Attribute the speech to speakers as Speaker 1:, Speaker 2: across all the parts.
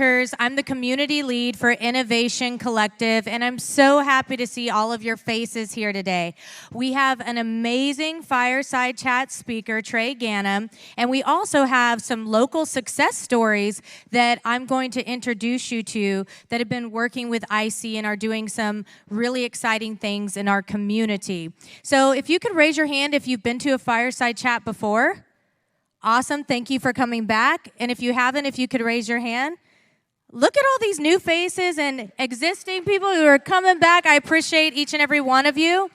Speaker 1: I'm the community lead for Innovation Collective, and I'm so happy to see all of your faces here today. We have an amazing Fireside Chat speaker, Trey Ganem, and we also have some local success stories that I'm going to introduce you to that have been working with IC and are doing some really exciting things in our community. So if you could raise your hand if you've been to a Fireside Chat before. Awesome, thank you for coming back. And if you haven't, if you could raise your hand. Look at all these new faces and existing people who are coming back. I appreciate each and every one of you.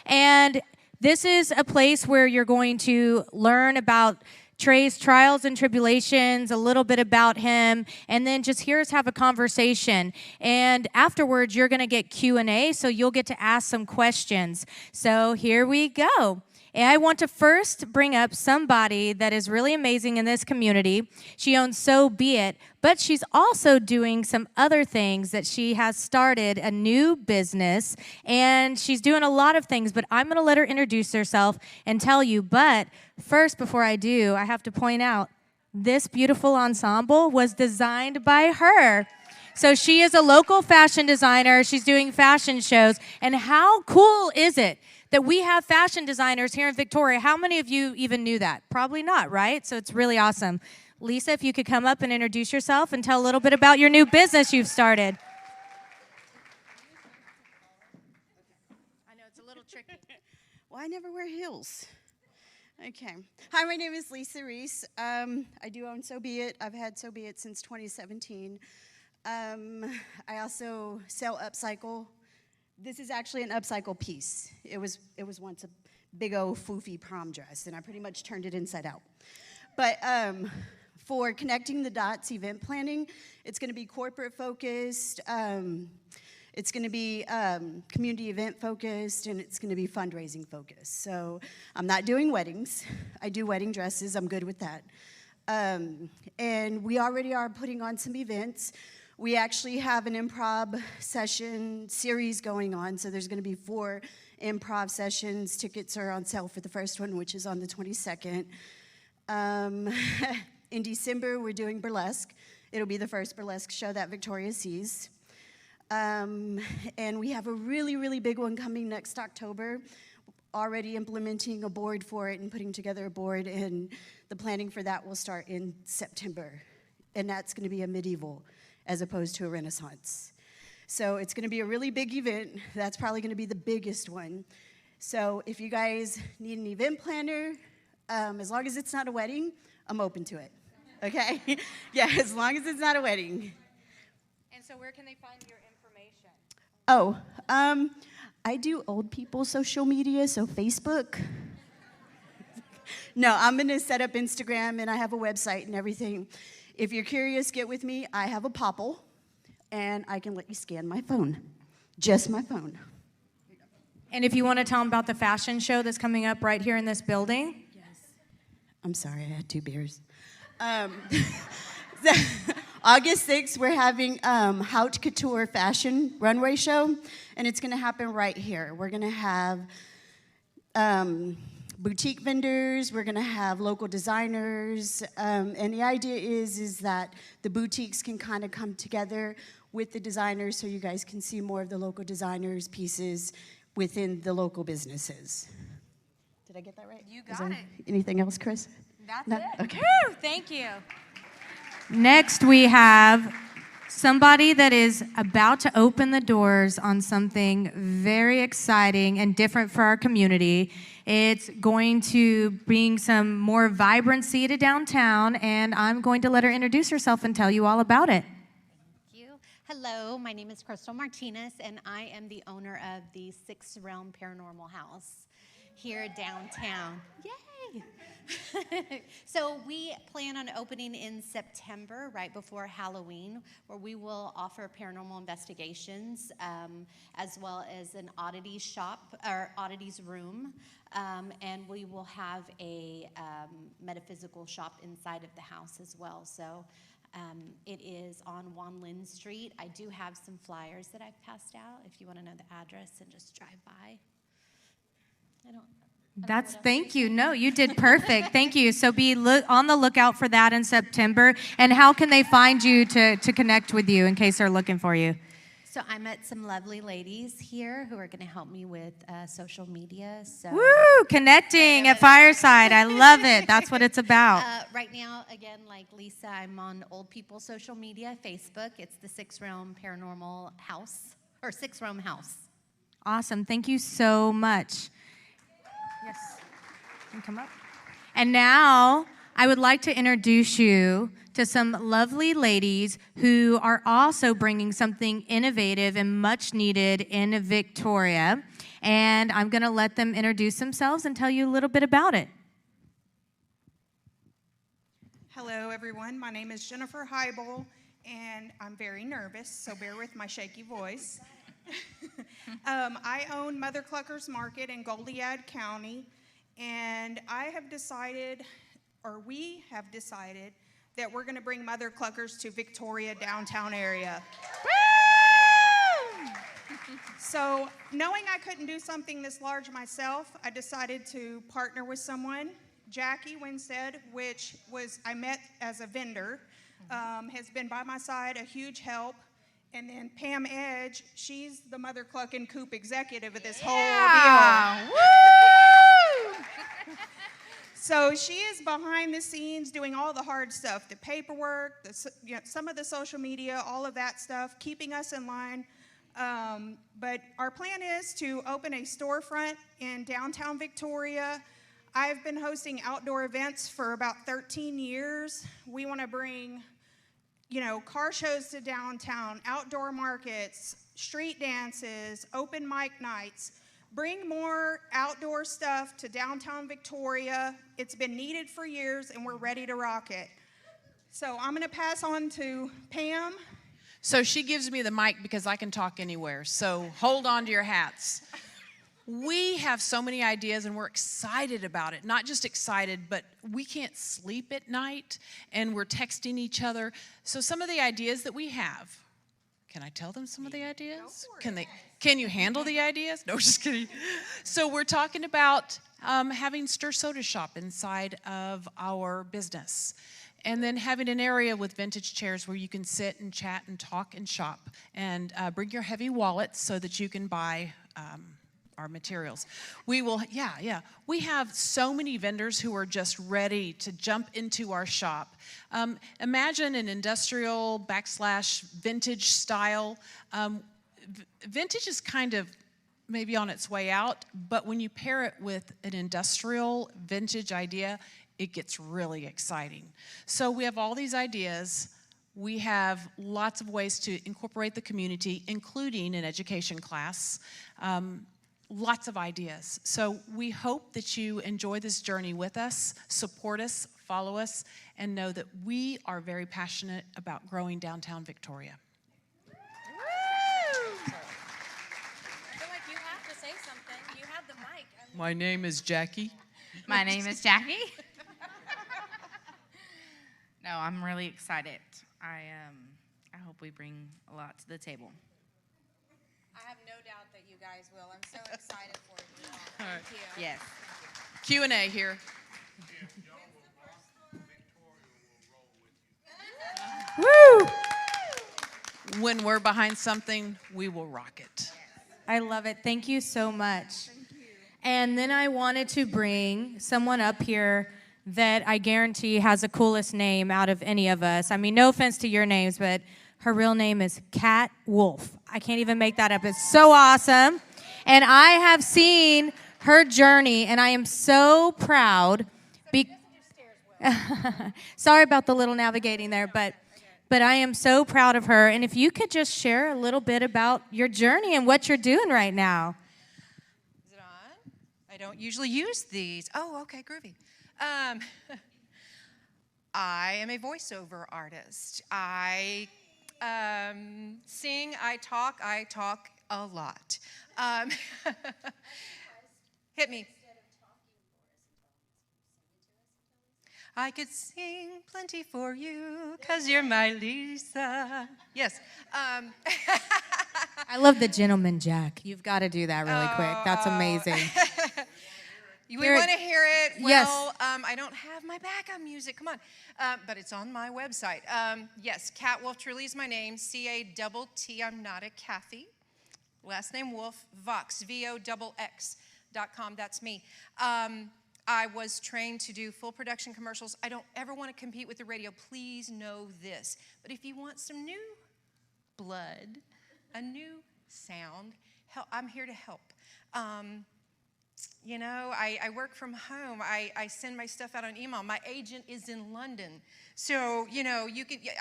Speaker 1: And this is a place where you're going to learn about Trey's trials and tribulations, a little bit about him, and then just hear us have a conversation. And afterwards, you're going to get Q&A, so you'll get to ask some questions. So here we go. And I want to first bring up somebody that is really amazing in this community. She owns So Be It, but she's also doing some other things that she has started a new business, and she's doing a lot of things, but I'm going to let her introduce herself and tell you. But first, before I do, I have to point out this beautiful ensemble was designed by her. So she is a local fashion designer. She's doing fashion shows, and how cool is it that we have fashion designers here in Victoria? How many of you even knew that? Probably not, right? So it's really awesome. Lisa, if you could come up and introduce yourself and tell a little bit about your new business you've started.
Speaker 2: I know it's a little tricky. Well, I never wear heels. Okay. Hi, my name is Lisa Reese. I do own So Be It. I've had So Be It since 2017. I also sell upcycle. This is actually an upcycle piece. It was once a big old foofy prom dress, and I pretty much turned it inside out. But for Connecting the Dots event planning, it's going to be corporate focused, it's going to be community event focused, and it's going to be fundraising focused. So I'm not doing weddings. I do wedding dresses. I'm good with that. And we already are putting on some events. We actually have an improv session series going on, so there's going to be 4 improv sessions. Tickets are on sale for the first one, which is on the 22nd. In December, we're doing burlesque. It'll be the first burlesque show that Victoria sees. And we have a really, really big one coming next October. Already implementing a board for it and putting together a board, and the planning for that will start in September. And that's going to be a medieval as opposed to a Renaissance. So it's going to be a really big event. That's probably going to be the biggest one. So if you guys need an event planner, as long as it's not a wedding, I'm open to it. Okay? Yeah, as long as it's not a wedding.
Speaker 1: And so where can they find your information?
Speaker 2: Oh, I do old people social media, so Facebook. No, I'm going to set up Instagram, and I have a website and everything. If you're curious, get with me. I have a popple, and I can let you scan my phone. Just my phone.
Speaker 1: And if you want to tell them about the fashion show that's coming up right here in this building.
Speaker 2: Yes. I'm sorry, I had 2 beers. August 6th, we're having Haute Couture Fashion Runway Show, and it's going to happen right here. We're going to have boutique vendors, we're going to have local designers, and the idea is that the boutiques can kind of come together with the designers so you guys can see more of the local designers' pieces within the local businesses. Did I get that right?
Speaker 1: You got it.
Speaker 2: Anything else, Chris?
Speaker 1: That's
Speaker 2: No?
Speaker 1: it.
Speaker 2: Okay.
Speaker 1: Woo, thank you. Next, we have somebody that is about to open the doors on something very exciting and different for our community. It's going to bring some more vibrancy to downtown, and I'm going to let her introduce herself and tell you all about it.
Speaker 3: Thank you. Hello, my name is Crystal Martinez, and I am the owner of the Sixth Realm Paranormal House here downtown. Yay! So we plan on opening in September, right before Halloween, where we will offer paranormal investigations, as well as an oddities shop, or oddities room, and we will have a metaphysical shop inside of the house as well. So it is on Wan Lin Street. I do have some flyers that I've passed out if you want to know the address and just drive by.
Speaker 1: Thank you. No, you did perfect. Thank you. So be on the lookout for that in September. And how can they find you to connect with you in case they're looking for you?
Speaker 3: So I met some lovely ladies here who are going to help me with social media. So
Speaker 1: Woo! Connecting at Fireside. I love it. That's what it's about.
Speaker 3: Right now, again, like Lisa, I'm on Old People social media, Facebook. It's the Six Realm Paranormal House, or Six Realm House.
Speaker 1: Awesome. Thank you so much. Yes. You can come up. And now I would like to introduce you to some lovely ladies who are also bringing something innovative and much needed in Victoria. And I'm going to let them introduce themselves and tell you a little bit about it.
Speaker 4: Hello, everyone. My name is Jennifer Heibel, and I'm very nervous, so bear with my shaky voice. I own Mother Clucker's Market in Goliad County, and we have decided that we're going to bring Mother Cluckers to Victoria downtown area. So, knowing I couldn't do something this large myself, I decided to partner with someone, Jackie Winstead, which I met as a vendor, has been by my side, a huge help. And then Pam Edge, she's the Mother Cluck and Coop executive of this whole deal. Woo! So she is behind the scenes doing all the hard stuff, the paperwork, some of the social media, all of that stuff, keeping us in line. But our plan is to open a storefront in downtown Victoria. I've been hosting outdoor events for about 13 years. We want to bring car shows to downtown, outdoor markets, street dances, open mic nights. Bring more outdoor stuff to downtown Victoria. It's been needed for years, and we're ready to rock it. So I'm going to pass on to Pam.
Speaker 5: So she gives me the mic because I can talk anywhere. So hold on to your hats. We have so many ideas, and we're excited about it. Not just excited, but we can't sleep at night, and we're texting each other. So some of the ideas that we have, can I tell them some of the ideas? Can you handle the ideas? No, just kidding. So we're talking about having Stir Soda Shop inside of our business, and then having an area with vintage chairs where you can sit and chat and talk and shop, and bring your heavy wallets so that you can buy our materials. We have so many vendors who are just ready to jump into our shop. Imagine an industrial / vintage style. Vintage is kind of maybe on its way out, but when you pair it with an industrial vintage idea, it gets really exciting. So we have all these ideas. We have lots of ways to incorporate the community, including an education class. Lots of ideas. So we hope that you enjoy this journey with us, support us, follow us, and know that we are very passionate about growing downtown Victoria.
Speaker 1: I feel like you have to say something. You have the mic.
Speaker 6: My name is Jackie.
Speaker 7: My name is Jackie. No, I'm really excited. I hope we bring a lot to the table.
Speaker 1: I have no doubt that you guys will. I'm so excited for you all. Thank you.
Speaker 7: Yes.
Speaker 5: Q&A here.
Speaker 1: Woo!
Speaker 5: When we're behind something, we will rock it.
Speaker 1: I love it. Thank you so much. Thank you. And then I wanted to bring someone up here that I guarantee has the coolest name out of any of us. I mean, no offense to your names, but her real name is Cat Wolf. I can't even make that up. It's so awesome. And I have seen her journey, and I am so proud. Sorry about the little navigating there, but I am so proud of her. And if you could just share a little bit about your journey and what you're doing right now.
Speaker 8: Is it on? I don't usually use these. Oh, okay, groovy. I am a voiceover artist. I sing, I talk a lot. Hit me. I could sing plenty for you, 'cause you're my Lisa. Yes.
Speaker 1: I love the Gentleman Jack. You've got to do that really quick. That's amazing.
Speaker 8: We
Speaker 1: Hear it.
Speaker 8: want to hear it.
Speaker 1: Yes.
Speaker 8: Well, I don't have my backup music. Come on. But it's on my website. Yes, Cat Wolf truly is my name. C-A-T-T. I'm not a Kathy. Last name Wolf. Vox, VOXX.com. That's me. I was trained to do full production commercials. I don't ever want to compete with the radio. Please know this. But if you want some new blood, a new sound, I'm here to help. You know, I work from home. I send my stuff out on email. My agent is in London. So, you know,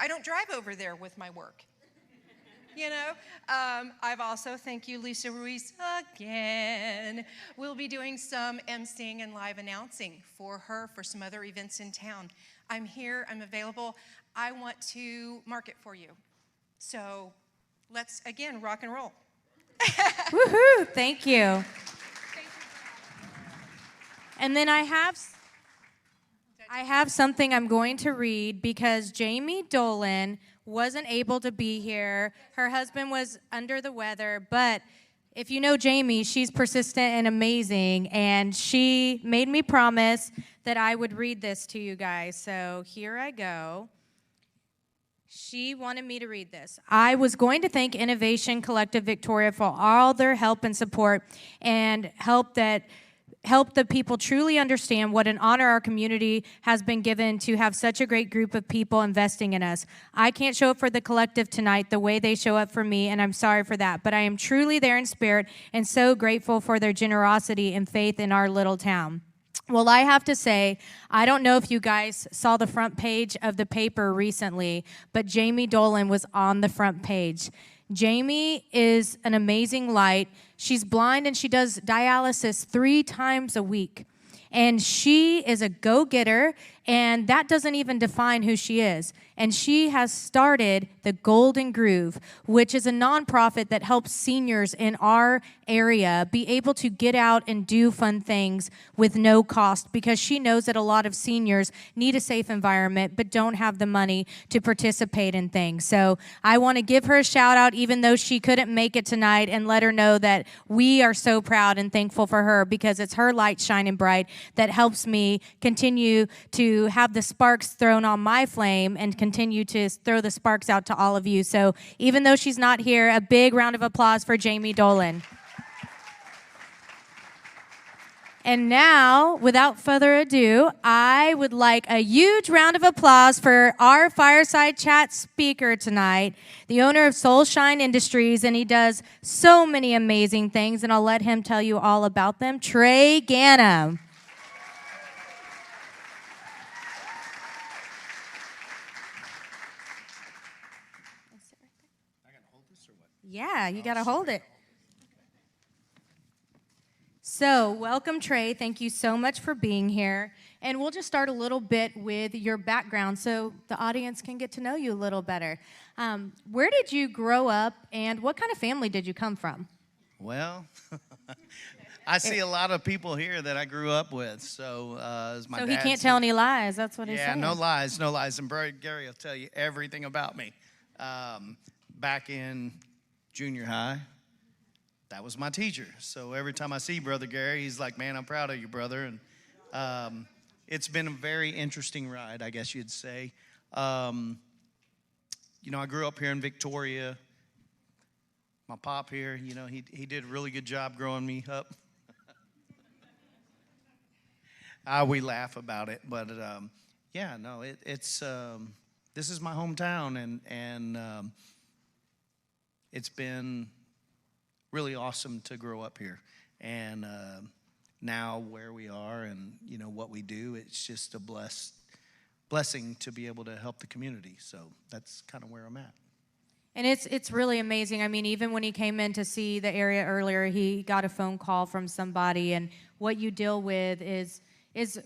Speaker 8: I don't drive over there with my work. You know, I've also, thank you, Lisa Ruiz, again. We'll be doing some emceeing and live announcing for her for some other events in town. I'm here, I'm available. I want to market for you. So let's, again, rock and roll.
Speaker 1: Woohoo! Thank you. And then I have something I'm going to read because Jamie Dolan wasn't able to be here. Her husband was under the weather, but if you know Jamie, she's persistent and amazing, and she made me promise that I would read this to you guys. So here I go. She wanted me to read this. I was going to thank Innovation Collective Victoria for all their help and support and help the people truly understand what an honor our community has been given to have such a great group of people investing in us. I can't show up for the collective tonight the way they show up for me, and I'm sorry for that, but I am truly there in spirit and so grateful for their generosity and faith in our little town. Well, I have to say, I don't know if you guys saw the front page of the paper recently, but Jamie Dolan was on the front page. Jamie is an amazing light. She's blind and she does dialysis 3 times a week. And she is a go-getter, and that doesn't even define who she is. And she has started the Golden Groove, which is a nonprofit that helps seniors in our area be able to get out and do fun things with no cost, because she knows that a lot of seniors need a safe environment but don't have the money to participate in things. So I want to give her a shout out, even though she couldn't make it tonight, and let her know that we are so proud and thankful for her, because it's her light shining bright that helps me continue to have the sparks thrown on my flame and continue to throw the sparks out to all of you. So even though she's not here, a big round of applause for Jamie Dolan. And now, without further ado, I would like a huge round of applause for our Fireside Chat speaker tonight, the owner of Soulshine Industries, and he does so many amazing things, and I'll let him tell you all about them. Trey Ganem. Yeah, you got to hold it. So, welcome, Trey. Thank you so much for being here. And we'll just start a little bit with your background so the audience can get to know you a little better. Where did you grow up, and what kind of family did you come from?
Speaker 6: Well, I see a lot of people here that I grew up with. So, as my
Speaker 1: So
Speaker 6: dad
Speaker 1: he can't
Speaker 6: said-
Speaker 1: tell any lies. That's what he's
Speaker 6: Yeah,
Speaker 1: saying.
Speaker 6: no lies, no lies. And Gary will tell you everything about me. Back in junior high, that was my teacher. So every time I see Brother Gary, he's like, man, I'm proud of you, brother. And it's been a very interesting ride, I guess you'd say. You know, I grew up here in Victoria. My pop here, you know, he did a really good job growing me up. We laugh about it, but yeah, no, it's this is my hometown, and it's been really awesome to grow up here. And now where we are and, you know, what we do, it's just a blessing to be able to help the community. So that's kind of where I'm at.
Speaker 1: And it's really amazing. I mean, even when he came in to see the area earlier, he got a phone call from somebody, and what you deal with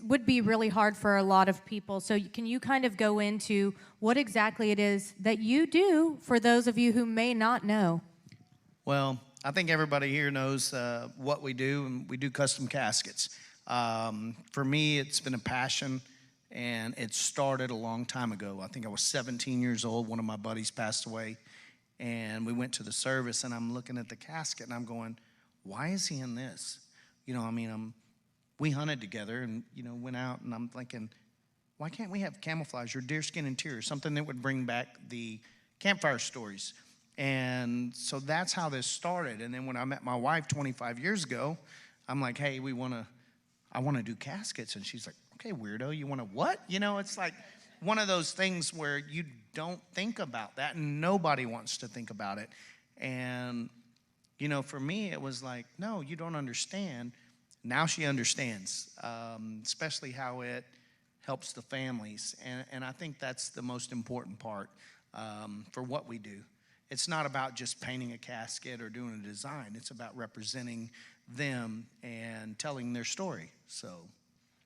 Speaker 1: would be really hard for a lot of people. So can you kind of go into what exactly it is that you do for those of you who may not know?
Speaker 6: Well, I think everybody here knows what we do, and we do custom caskets. For me, it's been a passion, and it started a long time ago. I think I was 17 years old. One of my buddies passed away, and we went to the service, and I'm looking at the casket, and I'm going, why is he in this? You know, I mean, we hunted together and, went out, and I'm thinking, why can't we have camouflage or deerskin interior, something that would bring back the campfire stories? And so that's how this started. And then when I met my wife 25 years ago, I'm like, hey, I want to do caskets. And she's like, okay, weirdo, you want to what? It's like one of those things where you don't think about that, and nobody wants to think about it. And, for me, it was like, no, you don't understand. Now she understands, especially how it helps the families. And I think that's the most important part for what we do. It's not about just painting a casket or doing a design. It's about representing them and telling their story. So,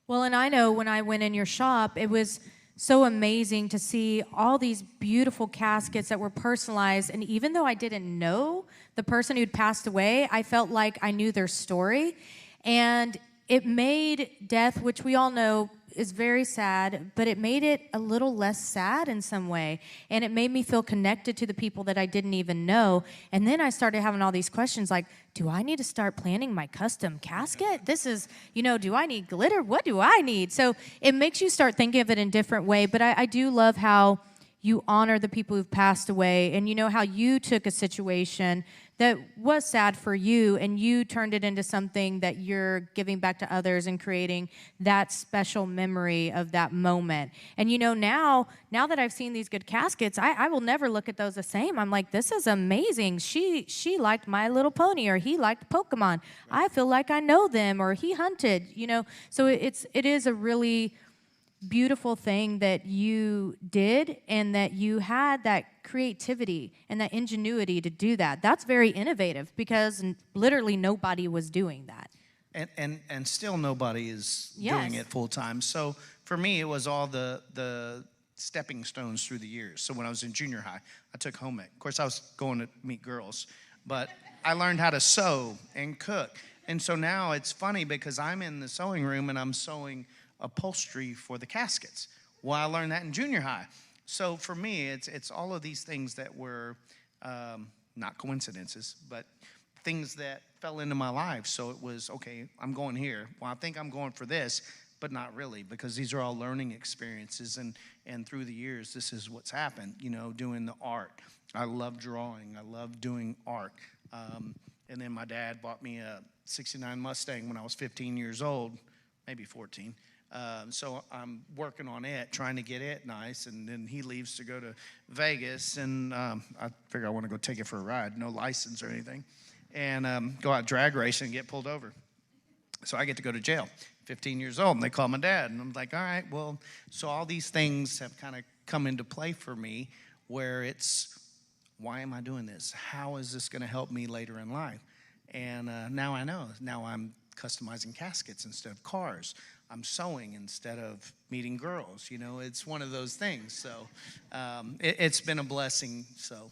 Speaker 1: well, and I know when I went in your shop, it was so amazing to see all these beautiful caskets that were personalized. And even though I didn't know the person who'd passed away, I felt like I knew their story. And it made death, which we all know is very sad, but it made it a little less sad in some way. And it made me feel connected to the people that I didn't even know. And then I started having all these questions like, do I need to start planning my custom casket? This is, do I need glitter? What do I need? So it makes you start thinking of it in a different way. But I do love how you honor the people who've passed away, and how you took a situation that was sad for you and you turned it into something that you're giving back to others and creating that special memory of that moment. And now that I've seen these good caskets, I will never look at those the same. I'm like, this is amazing. She liked My Little Pony, or he liked Pokemon. I feel like I know them, or he hunted, So it is a really beautiful thing that you did, and that you had that creativity and that ingenuity to do that. That's very innovative, because literally nobody was doing that.
Speaker 6: And still nobody is doing it full time. So for me, it was all the stepping stones through the years. So when I was in junior high, I took home ec. Of course, I was going to meet girls, but I learned how to sew and cook. And so now it's funny because I'm in the sewing room and I'm sewing upholstery for the caskets. Well, I learned that in junior high. So for me, it's all of these things that were not coincidences, but things that fell into my life. So it was, okay, I'm going here. Well, I think I'm going for this, but not really, because these are all learning experiences. And through the years, this is what's happened, doing the art. I love drawing. I love doing art. And then my dad bought me a 69 Mustang when I was 15 years old, maybe 14. So I'm working on it, trying to get it nice, and then he leaves to go to Vegas, and I figure I want to go take it for a ride, no license or anything, and go out drag racing and get pulled over. So I get to go to jail, 15 years old, and they call my dad, and I'm like, all right, well, so all these things have kind of come into play for me, where it's, why am I doing this? How is this going to help me later in life? And now I know. Now I'm customizing caskets instead of cars. I'm sewing instead of meeting girls. It's one of those things. So it's been a blessing. So.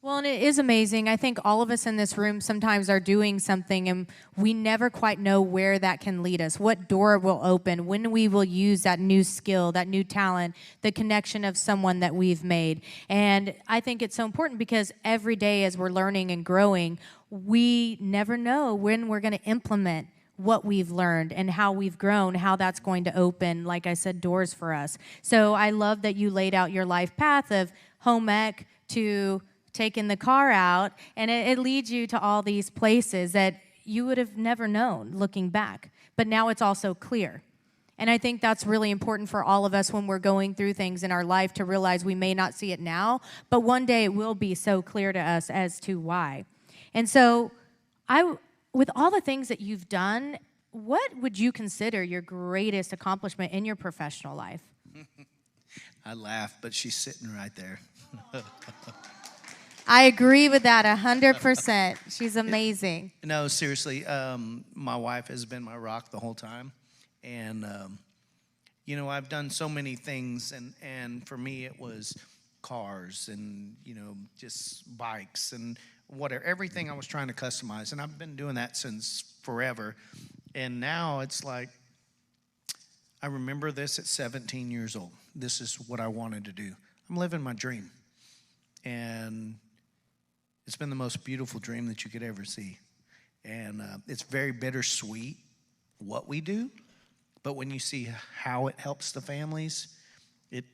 Speaker 1: Well, and it is amazing. I think all of us in this room sometimes are doing something, and we never quite know where that can lead us, what door will open, when we will use that new skill, that new talent, the connection of someone that we've made. And I think it's so important, because every day as we're learning and growing, we never know when we're going to implement what we've learned and how we've grown, how that's going to open, like I said, doors for us. So I love that you laid out your life path of home ec to taking the car out, and it leads you to all these places that you would have never known looking back. But now it's also clear. And I think that's really important for all of us when we're going through things in our life, to realize we may not see it now, but one day it will be so clear to us as to why. And so with all the things that you've done, what would you consider your greatest accomplishment in your professional life?
Speaker 6: I laugh, but she's sitting right there.
Speaker 1: I agree with that 100%. She's amazing.
Speaker 6: No, seriously, my wife has been my rock the whole time. And, I've done so many things, and for me it was cars and, just bikes and whatever, everything I was trying to customize. And I've been doing that since forever. And now it's like, I remember this at 17 years old. This is what I wanted to do. I'm living my dream. And it's been the most beautiful dream that you could ever see. And it's very bittersweet what we do, but when you see how it helps the families, it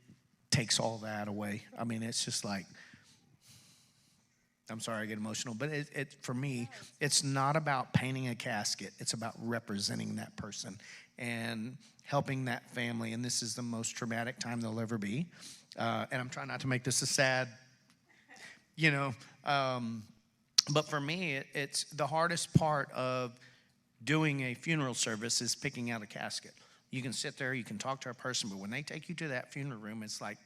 Speaker 6: takes all that away. I mean, it's just like, I'm sorry I get emotional, but for me, it's not about painting a casket. It's about representing that person and helping that family. And this is the most traumatic time they'll ever be. And I'm trying not to make this a sad, but for me, it's the hardest part of doing a funeral service is picking out a casket. You can sit there, you can talk to a person, but when they take you to that funeral room, it's like,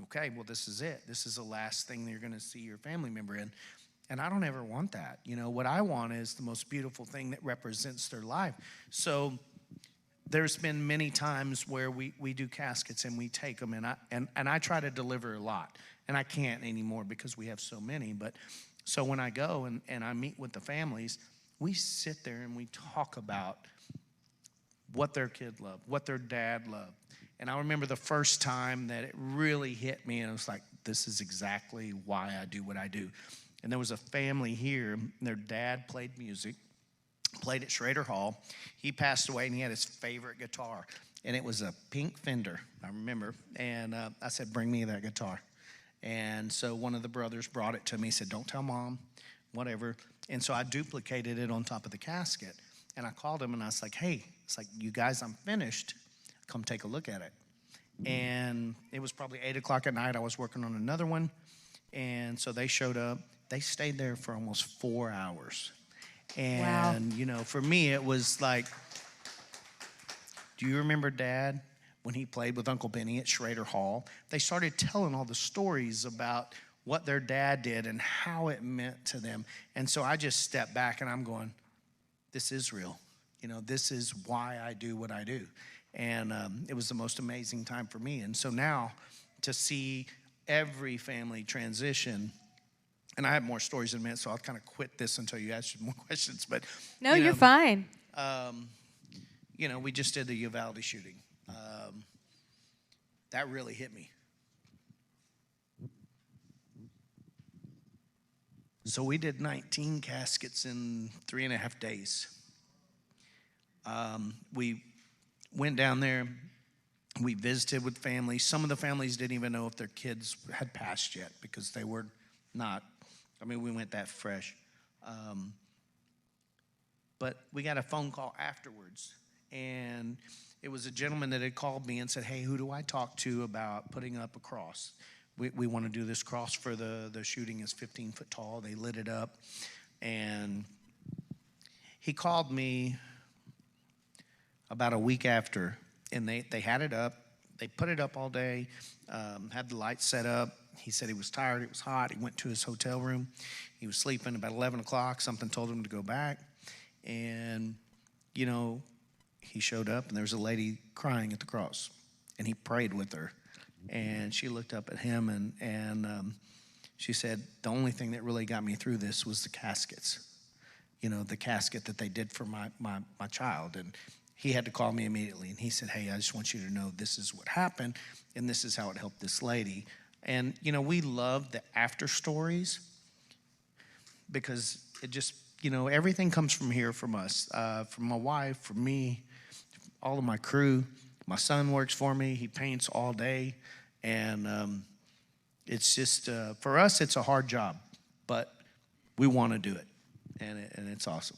Speaker 6: okay, well, this is it. This is the last thing that you're going to see your family member in. And I don't ever want that. What I want is the most beautiful thing that represents their life. So there's been many times where we do caskets and we take them, and I try to deliver a lot. And I can't anymore because we have so many. But so when I go and I meet with the families, we sit there and we talk about what their kid loved, what their dad loved. And I remember the first time that it really hit me, and it was like, this is exactly why I do what I do. And there was a family here, and their dad played music, played at Schrader Hall. He passed away, and he had his favorite guitar, and it was a pink Fender, I remember. And I said, bring me that guitar. And so one of the brothers brought it to me. He said, don't tell Mom, whatever. And so I duplicated it on top of the casket. And I called him, and I was like, hey, it's like, you guys, I'm finished. Come take a look at it. And it was probably 8 o'clock at night. I was working on another one. And so they showed up. They stayed there for almost 4 hours. And, for me, it was like, do you remember Dad when he played with Uncle Benny at Schrader Hall? They started telling all the stories about what their dad did and how it meant to them. And so I just stepped back and I'm going, this is real. This is why I do what I do. And it was the most amazing time for me. And so now to see every family transition, and I have more stories in a minute, so I'll kind of quit this until you ask more questions. But
Speaker 1: No, you're fine.
Speaker 6: We just did the Uvalde shooting. That really hit me. So we did 19 caskets in 3.5 days. We went down there. We visited with families. Some of the families didn't even know if their kids had passed yet because they were not. We went that fresh. But we got a phone call afterwards, and it was a gentleman that had called me and said, hey, who do I talk to about putting up a cross? We want to do this cross for the shooting is 15 foot tall. They lit it up. And he called me about a week after, and they had it up. They put it up all day, had the lights set up. He said he was tired. It was hot. He went to his hotel room. He was sleeping about 11 o'clock. Something told him to go back. And, he showed up, and there was a lady crying at the cross. And he prayed with her. And she looked up at him, and she said, the only thing that really got me through this was the caskets. The casket that they did for my child. And he had to call me immediately. And he said, hey, I just want you to know this is what happened, and this is how it helped this lady. And, we love the after stories because it just, everything comes from here from us, from my wife, from me, all of my crew. My son works for me. He paints all day. And it's just, for us, it's a hard job, but we want to do it. And it's awesome.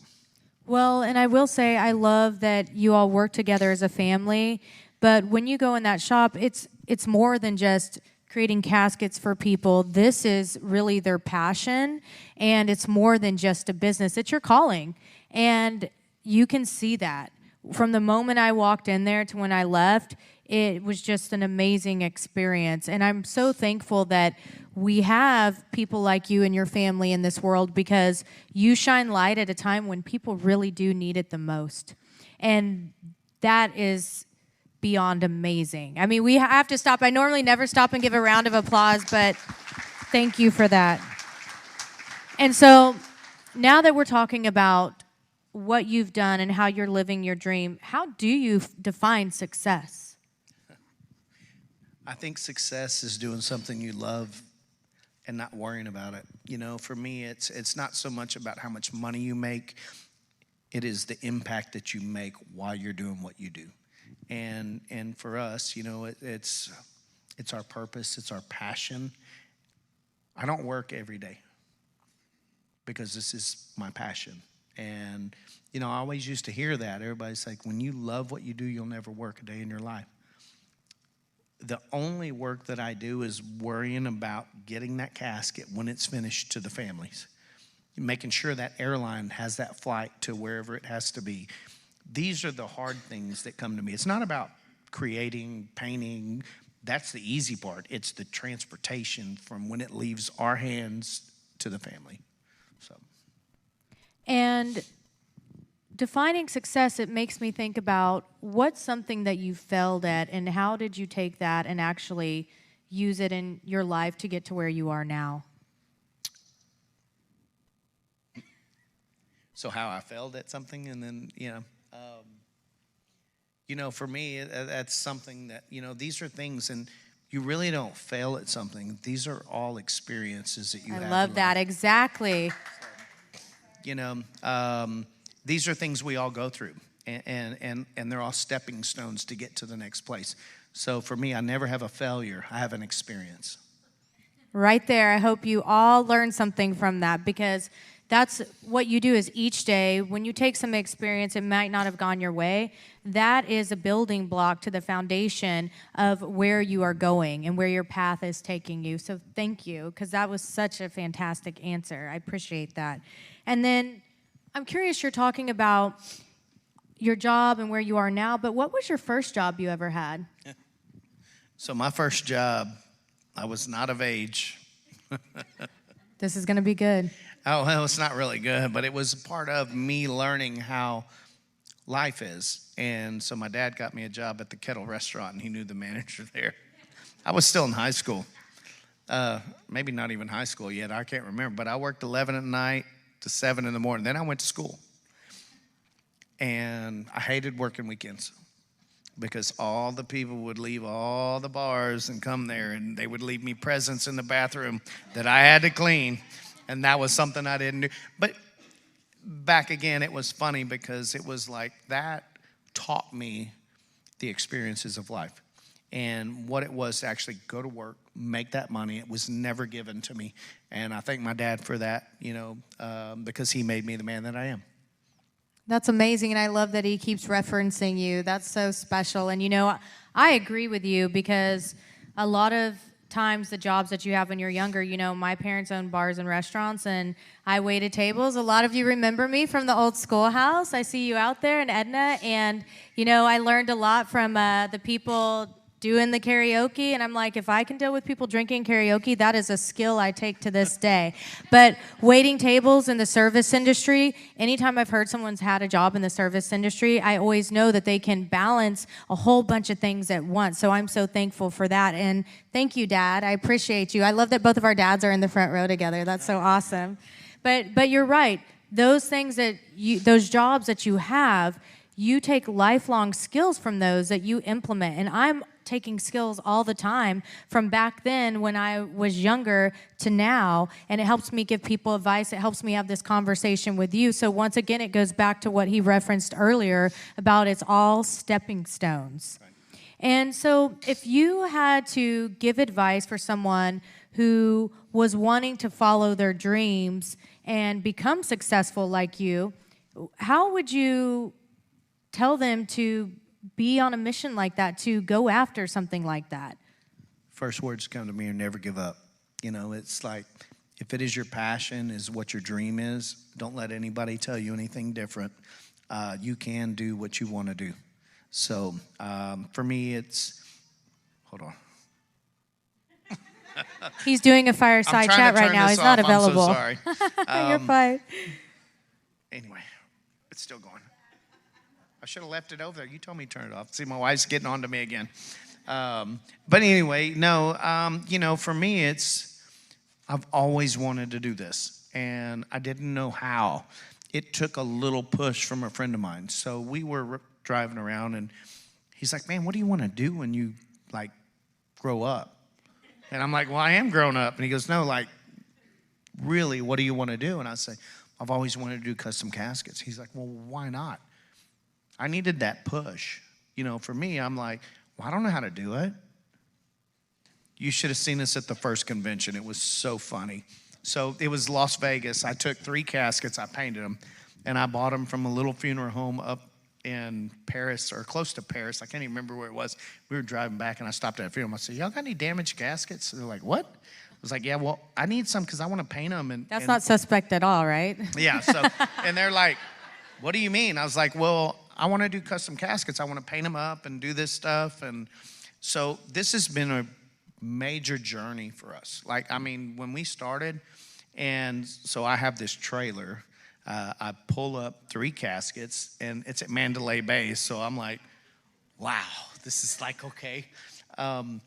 Speaker 1: Well, and I will say I love that you all work together as a family, but when you go in that shop, it's more than just creating caskets for people. This is really their passion, and it's more than just a business. It's your calling, and you can see that. From the moment I walked in there to when I left, it was just an amazing experience. And I'm so thankful that we have people like you and your family in this world because you shine light at a time when people really do need it the most. And that is beyond amazing. We have to stop. I normally never stop and give a round of applause, but thank you for that. And so now that we're talking about what you've done and how you're living your dream, how do you define success?
Speaker 6: I think success is doing something you love and not worrying about it. For me, it's not so much about how much money you make. It is the impact that you make while you're doing what you do. And for us, you know, it's our purpose, it's our passion. I don't work every day because this is my passion. And, you know, I always used to hear that. Everybody's like, when you love what you do, you'll never work a day in your life. The only work that I do is worrying about getting that casket when it's finished to the families, making sure that airline has that flight to wherever it has to be. These are the hard things that come to me. It's not about creating, painting. That's the easy part. It's the transportation from when it leaves our hands to the family. So.
Speaker 1: And defining success, it makes me think about what's something that you failed at and how did you take that and actually use it in your life to get to where you are now?
Speaker 6: So how I failed at something, and then, for me, that's something that, these are things, and you really don't fail at something. These are all experiences that you have.
Speaker 1: I love that, exactly.
Speaker 6: These are things we all go through, and they're all stepping stones to get to the next place. So for me, I never have a failure. I have an experience.
Speaker 1: Right there. I hope you all learned something from that, because that's what you do is each day, when you take some experience, it might not have gone your way. That is a building block to the foundation of where you are going and where your path is taking you. So thank you, because that was such a fantastic answer. I appreciate that. And then I'm curious, you're talking about your job and where you are now, but what was your first job you ever had?
Speaker 6: So my first job, I was not of age.
Speaker 1: This is going to be good.
Speaker 6: Oh, well, it's not really good, but it was part of me learning how life is. And so my dad got me a job at the Kettle restaurant, and he knew the manager there. I was still in high school. Maybe not even high school yet. I can't remember. But I worked 11 at night to 7 in the morning. Then I went to school. And I hated working weekends because all the people would leave all the bars and come there, and they would leave me presents in the bathroom that I had to clean. And that was something I didn't do. But back again, it was funny because it was like that taught me the experiences of life and what it was to actually go to work, make that money. It was never given to me. And I thank my dad for that, because he made me the man that I am.
Speaker 1: That's amazing, and I love that he keeps referencing you. That's so special. And, I agree with you, because a lot of times the jobs that you have when you're younger, my parents owned bars and restaurants, and I waited tables. A lot of you remember me from the old schoolhouse. I see you out there, and Edna, and I learned a lot from the people doing the karaoke, and I'm like, if I can deal with people drinking karaoke, that is a skill I take to this day. But waiting tables in the service industry, anytime I've heard someone's had a job in the service industry, I always know that they can balance a whole bunch of things at once. So I'm so thankful for that. And thank you, Dad. I appreciate you. I love that both of our dads are in the front row together. That's so awesome. But you're right. Those things those jobs that you have, you take lifelong skills from those that you implement. And I'm taking skills all the time from back then when I was younger to now, and it helps me give people advice. It helps me have this conversation with you. So once again, it goes back to what he referenced earlier about it's all stepping stones. Right. And so if you had to give advice for someone who was wanting to follow their dreams and become successful like you, how would you tell them to be on a mission like that, to go after something like that?
Speaker 6: First words come to me are never give up. It's like, if it is your passion, is what your dream is, don't let anybody tell you anything different. You can do what you want to do. So for me, it's, hold on.
Speaker 1: He's doing a fireside chat right now. He's not available.
Speaker 6: I'm so sorry.
Speaker 1: You're fine.
Speaker 6: Anyway, it's still going. I should have left it over there. You told me to turn it off. See, my wife's getting on to me again. But anyway, no, for me, I've always wanted to do this, and I didn't know how. It took a little push from a friend of mine. So we were driving around, and he's like, man, what do you want to do when you, grow up? And I'm like, well, I am grown up. And he goes, no, really, what do you want to do? And I say, I've always wanted to do custom caskets. He's like, well, why not? I needed that push. You know, for me, I'm like, well, I don't know how to do it. You should have seen us at the first convention. It was so funny. So it was Las Vegas. I took 3 caskets, I painted them, and I bought them from a little funeral home up in Paris or close to Paris. I can't even remember where it was. We were driving back, and I stopped at a funeral home. I said, y'all got any damaged caskets? They're like, what? I was like, yeah, well, I need some because I want to paint them.
Speaker 1: That's not suspect at all, right?
Speaker 6: Yeah, so, and they're like, what do you mean? I was like, well, I want to do custom caskets. I want to paint them up and do this stuff. And so this has been a major journey for us. Like, I mean, when we started, and so I have this trailer. I pull up 3 caskets, and it's at Mandalay Bay. So I'm like, wow, this is like, okay. And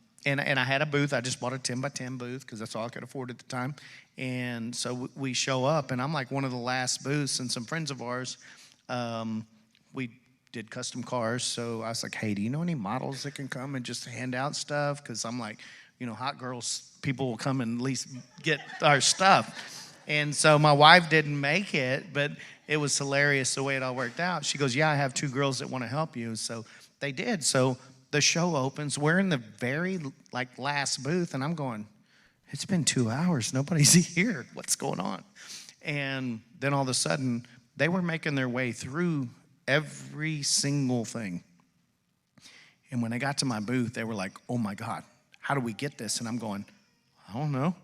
Speaker 6: I had a booth. I just bought a 10 by 10 booth because that's all I could afford at the time. And so we show up, and I'm like one of the last booths, and some friends of ours, we did custom cars. So I was like, hey, do you know any models that can come and just hand out stuff? Because I'm like, you know, hot girls, people will come and at least get our stuff. And so my wife didn't make it, but it was hilarious the way it all worked out. She goes, yeah, I have 2 girls that want to help you. So they did. So the show opens. We're in the very last booth, and I'm going, it's been 2 hours. Nobody's here. What's going on? And then all of a sudden, they were making their way through every single thing. And when they got to my booth, they were like, oh my God, how do we get this? And I'm going, I don't know.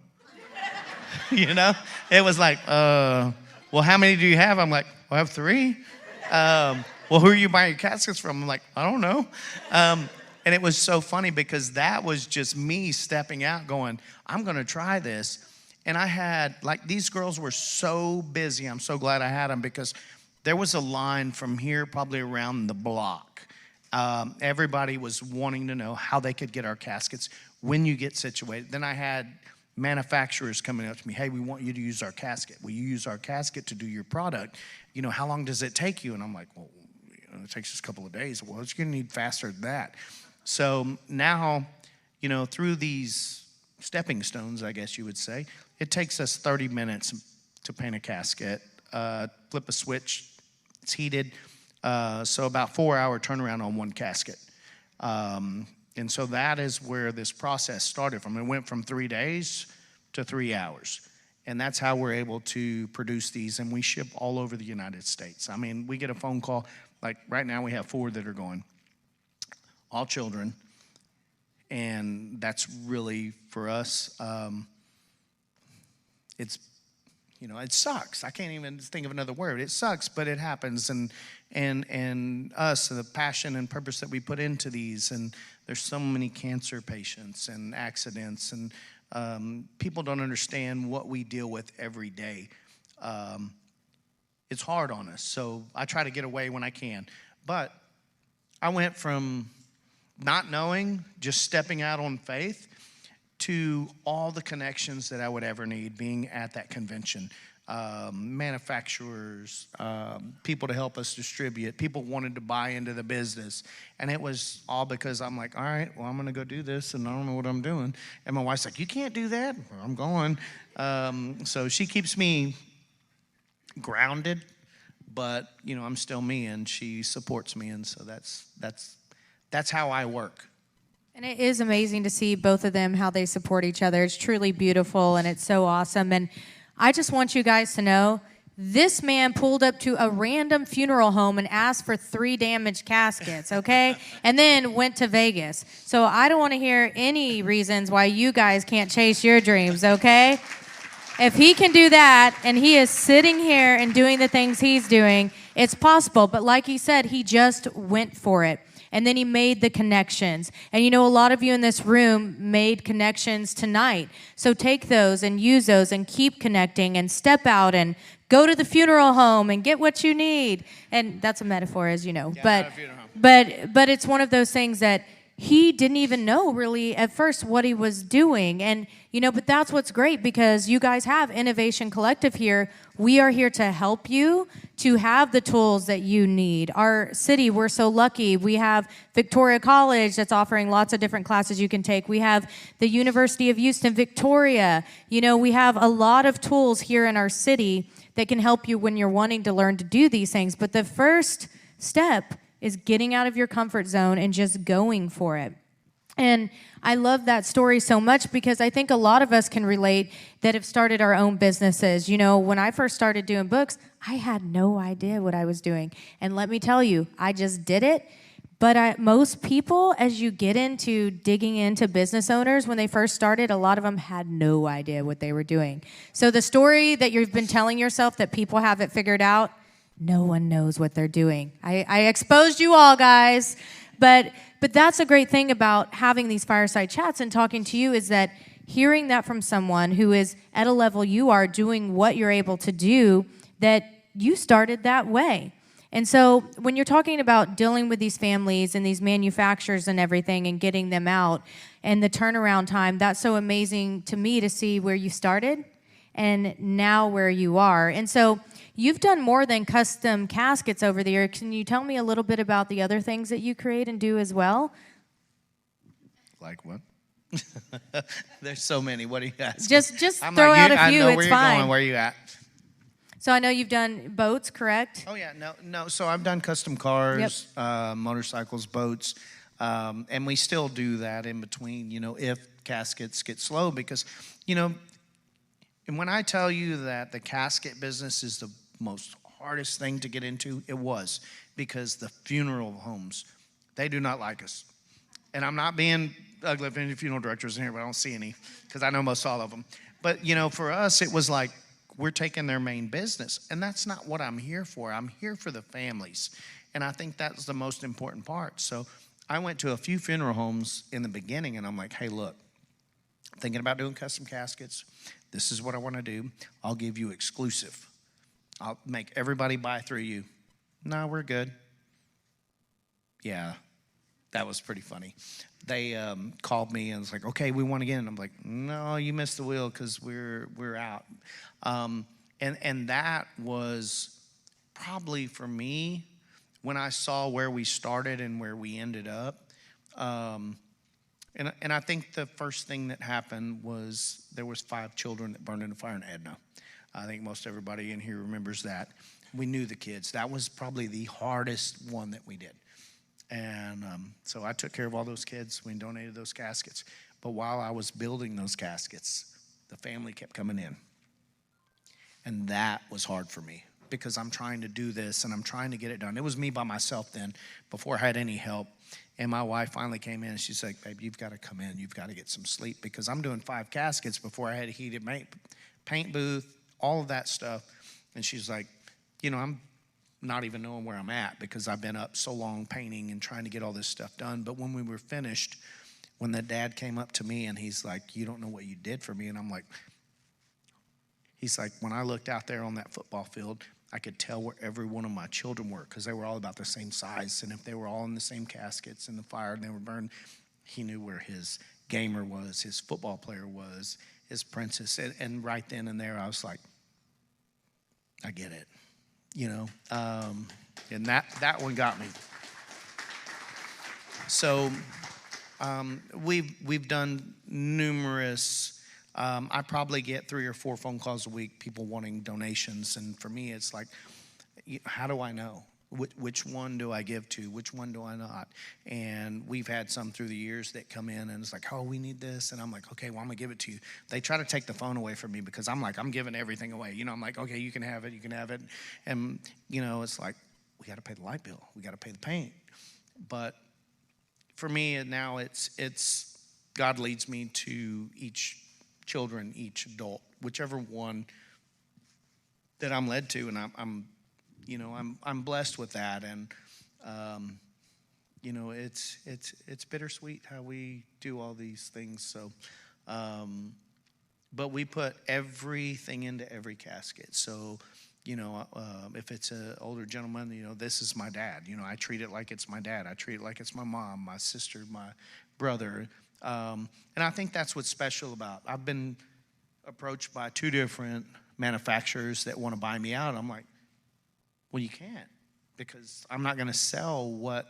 Speaker 6: You know, it was like, well, how many do you have? I'm like, well, I have 3. Well, who are you buying your caskets from? I'm like, I don't know. And it was so funny because that was just me stepping out going, I'm going to try this. And I had, like, these girls were so busy. I'm so glad I had them because there was a line from here probably around the block. Everybody was wanting to know how they could get our caskets when you get situated. Then I had manufacturers coming up to me, hey, we want you to use our casket. Will you use our casket to do your product? You know, how long does it take you? And I'm like, well, you know, it takes us a couple of days. Well, it's going to need faster than that. So now, you know, through these stepping stones, I guess you would say, it takes us 30 minutes to paint a casket, flip a switch, it's heated, so about 4-hour turnaround on one casket. And so that is where this process started from. It went from 3 days to 3 hours. And that's how we're able to produce these. And we ship all over the United States. I mean, we get a phone call. Like right now we have 4 that are going. All children. And that's really, for us, it's, you know, it sucks. I can't even think of another word. It sucks, but it happens. And us, the passion and purpose that we put into these, and there's so many cancer patients and accidents, and people don't understand what we deal with every day. It's hard on us, so I try to get away when I can. But I went from not knowing, just stepping out on faith, to all the connections that I would ever need being at that convention. Manufacturers, people to help us distribute, people wanted to buy into the business. And it was all because I'm like, all right, well, I'm going to go do this, and I don't know what I'm doing. And my wife's like, you can't do that. Well, I'm going. So she keeps me grounded, but, you know, I'm still me, and she supports me. And so that's how I work.
Speaker 1: And it is amazing to see both of them, how they support each other. It's truly beautiful, and it's so awesome. And I just want you guys to know, this man pulled up to a random funeral home and asked for 3 damaged caskets, okay? And then went to Vegas. So I don't want to hear any reasons why you guys can't chase your dreams, okay? If he can do that, and he is sitting here and doing the things he's doing, it's possible. But like he said, he just went for it. And then he made the connections. And you know, a lot of you in this room made connections tonight. So take those and use those and keep connecting and step out and go to the funeral home and get what you need. And that's a metaphor, as you know.
Speaker 6: Yeah,
Speaker 1: but it's one of those things that he didn't even know really at first what he was doing. And, you know, but that's what's great, because you guys have Innovation Collective here. We are here to help you to have the tools that you need. Our city, we're so lucky. We have Victoria College that's offering lots of different classes you can take. We have the University of Houston, Victoria. You know, we have a lot of tools here in our city that can help you when you're wanting to learn to do these things. But the first step is getting out of your comfort zone and just going for it. And I love that story so much because I think a lot of us can relate that have started our own businesses. You know, when I first started doing books, I had no idea what I was doing. And let me tell you, I just did it. But most people, as you get into digging into business owners, when they first started, a lot of them had no idea what they were doing. So the story that you've been telling yourself that people have it figured out, no one knows what they're doing. I exposed you all, guys. But that's a great thing about having these fireside chats and talking to you is that hearing that from someone who is at a level you are doing what you're able to do, that you started that way. And so when you're talking about dealing with these families and these manufacturers and everything and getting them out and the turnaround time, that's so amazing to me to see where you started and now where you are. And so you've done more than custom caskets over the year. Can you tell me a little bit about the other things that you create and do as well?
Speaker 6: Like what? There's so many. What are you asking?
Speaker 1: Just throw out a few.
Speaker 6: I know
Speaker 1: it's
Speaker 6: where you're
Speaker 1: fine.
Speaker 6: going. Where are you at?
Speaker 1: So I know you've done boats, correct?
Speaker 6: Oh yeah, no. So I've done custom cars, motorcycles, boats, and we still do that in between. You know, if caskets get slow, because, you know, and when I tell you that the casket business is the most hardest thing to get into, it was because the funeral homes, they do not like us. And I'm not being ugly if any funeral directors in here, but I don't see any because I know most all of them. But you know, for us, it was like, we're taking their main business. And that's not what I'm here for. I'm here for the families. And I think that's the most important part. So I went to a few funeral homes in the beginning, and I'm like, hey, look, I'm thinking about doing custom caskets. This is what I want to do. I'll give you exclusive. I'll make everybody buy through you. No, we're good. Yeah, that was pretty funny. They called me and was like, okay, we want again. And I'm like, no, you missed the wheel because we're out. And that was probably for me when I saw where we started and where we ended up. And I think the first thing that happened was there was 5 children that burned in a fire in Edna. I think most everybody in here remembers that. We knew the kids. That was probably the hardest one that we did. And so I took care of all those kids. We donated those caskets. But while I was building those caskets, the family kept coming in. And that was hard for me because I'm trying to do this and I'm trying to get it done. It was me by myself then before I had any help. And my wife finally came in and she's like, babe, you've got to come in. You've got to get some sleep because I'm doing 5 caskets before I had a heated paint booth, all of that stuff. And she's like, you know, I'm not even knowing where I'm at because I've been up so long painting and trying to get all this stuff done. But when we were finished, when the dad came up to me and he's like, you don't know what you did for me. And I'm like, he's like, when I looked out there on that football field, I could tell where every one of my children were because they were all about the same size. And if they were all in the same caskets in the fire and they were burned, he knew where his gamer was, his football player was, his princess. And right then and there, I was like, I get it. You know, and that one got me. So we've done numerous. I probably get 3 or 4 phone calls a week, people wanting donations, and for me, it's like, how do I know? Which one do I give to? Which one do I not? And we've had some through the years that come in and it's like, oh, we need this. And I'm like, okay, well, I'm going to give it to you. They try to take the phone away from me because I'm like, I'm giving everything away. You know, I'm like, okay, you can have it, you can have it. And, you know, it's like, we got to pay the light bill. We got to pay the paint. But for me now it's God leads me to each children, each adult, whichever one that I'm led to. And I'm blessed with that, and you know, it's bittersweet how we do all these things. So, but we put everything into every casket. So, you know, if it's an older gentleman, you know, this is my dad. You know, I treat it like it's my dad. I treat it like it's my mom, my sister, my brother, and I think that's what's special about. I've been approached by 2 different manufacturers that want to buy me out. I'm like, well, you can't, because I'm not going to sell what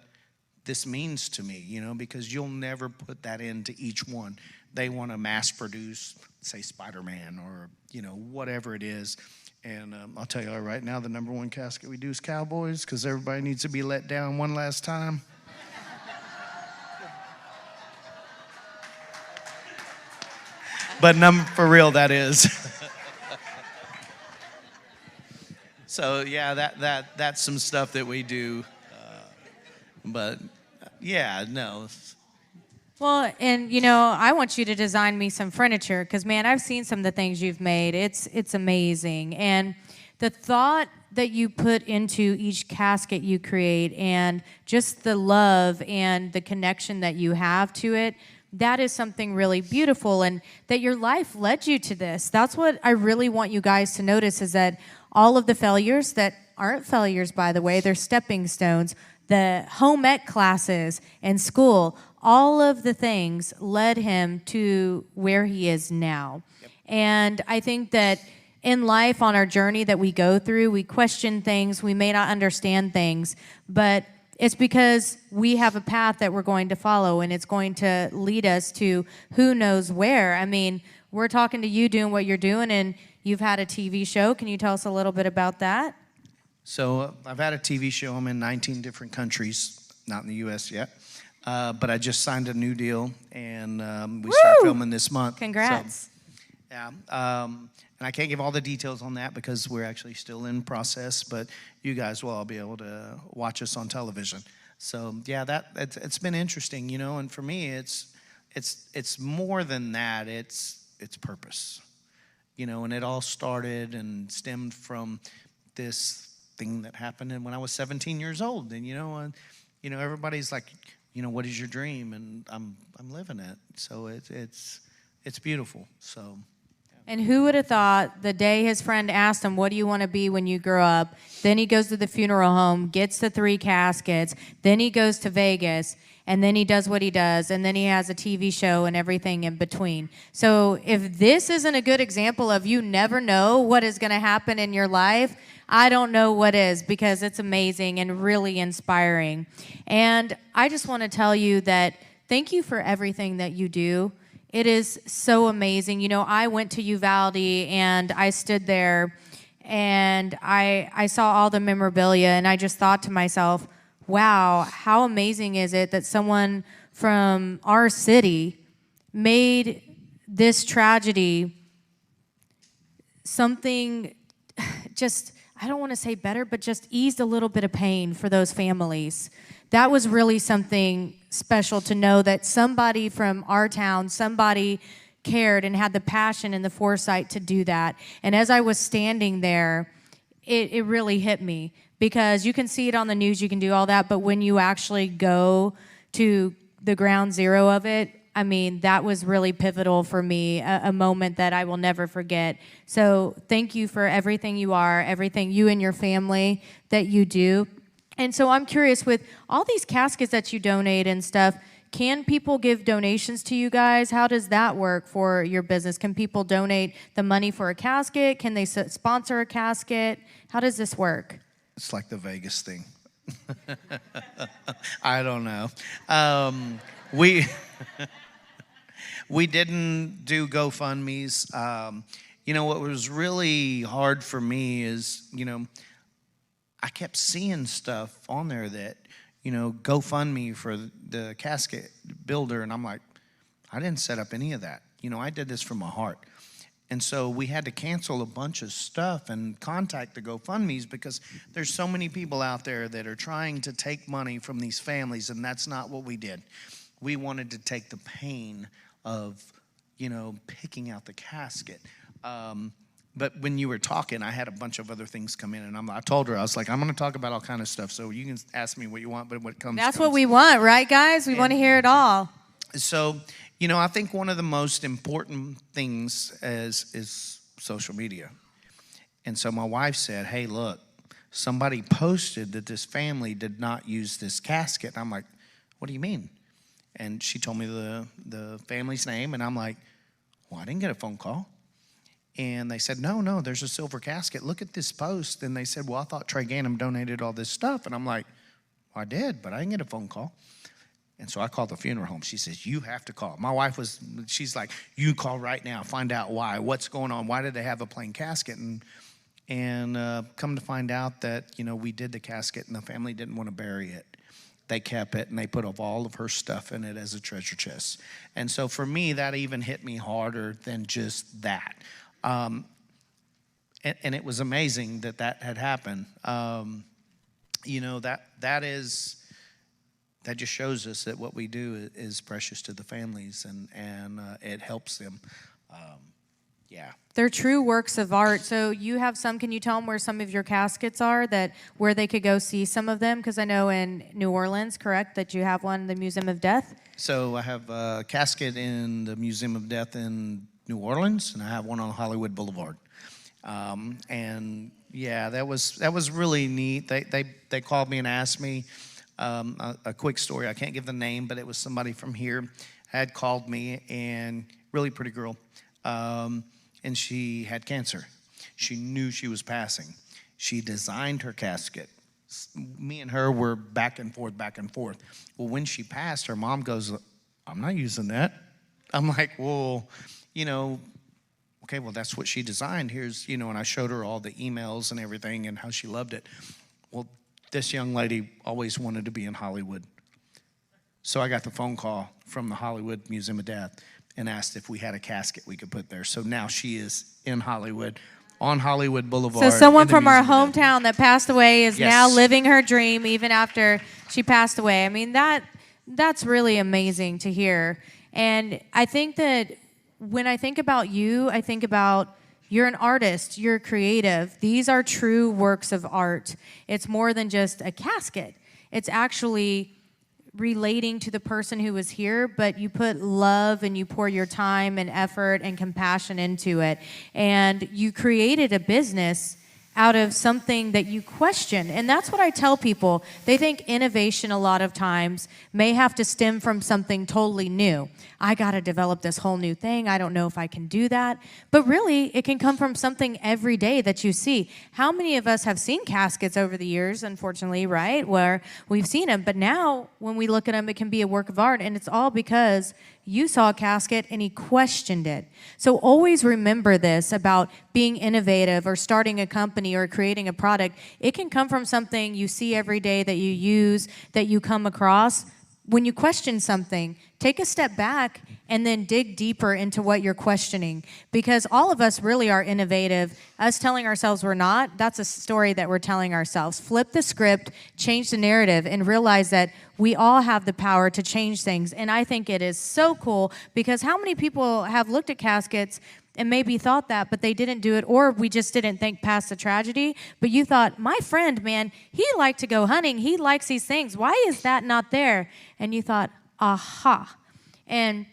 Speaker 6: this means to me, you know, because you'll never put that into each one. They want to mass produce, say, Spider-Man or, you know, whatever it is. And I'll tell you right now, the number one casket we do is Cowboys, because everybody needs to be let down one last time. But for real, that is. So yeah, that's some stuff that we do. But yeah, no.
Speaker 1: Well, and I want you to design me some furniture because, man, I've seen some of the things you've made. It's amazing. And the thought that you put into each casket you create and just the love and the connection that you have to it, that is something really beautiful, and that your life led you to this. That's what I really want you guys to notice, is that all of the failures that aren't failures, by the way, they're stepping stones, the home ec classes and school, all of the things led him to where he is now. Yep. And I think that in life, on our journey that we go through, we question things, we may not understand things, but it's because we have a path that we're going to follow, and it's going to lead us to who knows where. I mean, we're talking to you doing what you're doing, and you've had a TV show. Can you tell us a little bit about that?
Speaker 6: So I've had a TV show. I'm in 19 different countries, not in the U.S. yet. But I just signed a new deal, and we start filming this month.
Speaker 1: Congrats.
Speaker 6: So, yeah. And I can't give all the details on that because we're actually still in process, but you guys will all be able to watch us on television. So yeah, it's been interesting, and for me, it's more than that. It's purpose, and it all started and stemmed from this thing that happened when I was 17 years old. And everybody's like, what is your dream? And I'm living it. So it's beautiful. So.
Speaker 1: And who would have thought the day his friend asked him, what do you want to be when you grow up? Then he goes to the funeral home, gets the 3 caskets, then he goes to Vegas, and then he does what he does, and then he has a TV show and everything in between. So if this isn't a good example of you never know what is going to happen in your life, I don't know what is, because it's amazing and really inspiring. And I just want to tell you that thank you for everything that you do. It is so amazing. I went to Uvalde and I stood there and I saw all the memorabilia, and I just thought to myself, wow, how amazing is it that someone from our city made this tragedy something just, I don't want to say better, but just eased a little bit of pain for those families. That was really something special to know that somebody from our town, somebody cared and had the passion and the foresight to do that. And as I was standing there, it really hit me, because you can see it on the news, you can do all that, but when you actually go to the ground zero of it, I mean, that was really pivotal for me, a moment that I will never forget. So thank you for everything you are, everything you and your family that you do. And so I'm curious, with all these caskets that you donate and stuff, can people give donations to you guys? How does that work for your business? Can people donate the money for a casket? Can they sponsor a casket? How does this work?
Speaker 6: It's like the Vegas thing. I don't know. We didn't do GoFundMes. What was really hard for me is, I kept seeing stuff on there that, GoFundMe for the casket builder. And I'm like, I didn't set up any of that. I did this from my heart. And so we had to cancel a bunch of stuff and contact the GoFundMes, because there's so many people out there that are trying to take money from these families, and that's not what we did. We wanted to take the pain of, picking out the casket. But when you were talking, I had a bunch of other things come in, and I told her, I was like, I'm going to talk about all kind of stuff, so you can ask me what you want, but what comes.
Speaker 1: That's what we want, right, guys? We want to hear it all.
Speaker 6: So, I think one of the most important things is social media. And so my wife said, hey, look, somebody posted that this family did not use this casket. And I'm like, what do you mean? And she told me the family's name, and I'm like, well, I didn't get a phone call. And they said, no, there's a silver casket. Look at this post. And they said, well, I thought Trey Ganem donated all this stuff. And I'm like, well, I did, but I didn't get a phone call. And so I called the funeral home. She says, you have to call. My wife she's like, you call right now, find out why, what's going on, why did they have a plain casket? And And come to find out that, we did the casket and the family didn't want to bury it. They kept it and they put all of her stuff in it as a treasure chest. And so for me, that even hit me harder than just that. And it was amazing that had happened. That just shows us that what we do is precious to the families, and it helps them. Yeah.
Speaker 1: They're true works of art. So you have some, can you tell them where some of your caskets are, where they could go see some of them? Because I know in New Orleans, correct, that you have one in the Museum of Death?
Speaker 6: So I have a casket in the Museum of Death in New Orleans, and I have one on Hollywood Boulevard. And yeah, that was really neat. They called me and asked me a quick story. I can't give the name, but it was somebody from here had called me, and really pretty girl. And she had cancer. She knew she was passing. She designed her casket. Me and her were back and forth. Well, when she passed, her mom goes, "I'm not using that." I'm like, well, okay, well, that's what she designed. Here's, and I showed her all the emails and everything and how she loved it. Well, this young lady always wanted to be in Hollywood. So I got the phone call from the Hollywood Museum of Death and asked if we had a casket we could put there. So now she is in Hollywood, on Hollywood Boulevard.
Speaker 1: So someone
Speaker 6: in the
Speaker 1: from our
Speaker 6: Museum of Death.
Speaker 1: hometown that passed away is
Speaker 6: Yes.
Speaker 1: now living her dream even after she passed away. I mean, that's really amazing to hear. And I think that when I think about you, I think about you're an artist, you're creative. These are true works of art. It's more than just a casket. It's actually relating to the person who was here, but you put love and you pour your time and effort and compassion into it. And you created a business out of something that you question. And that's what I tell people. They think innovation a lot of times may have to stem from something totally new. I got to develop this whole new thing. I don't know if I can do that. But really, it can come from something every day that you see. How many of us have seen caskets over the years, unfortunately, right, where we've seen them. But now, when we look at them, it can be a work of art. And it's all because you saw a casket and he questioned it. So always remember this about being innovative or starting a company or creating a product. It can come from something you see every day that you use, that you come across. When you question something, take a step back and then dig deeper into what you're questioning. Because all of us really are innovative. Us telling ourselves we're not, that's a story that we're telling ourselves. Flip the script, change the narrative, and realize that we all have the power to change things. And I think it is so cool because how many people have looked at caskets and maybe thought that, but they didn't do it, or we just didn't think past the tragedy. But you thought, my friend, man, he liked to go hunting. He likes these things. Why is that not there? And you thought, aha. And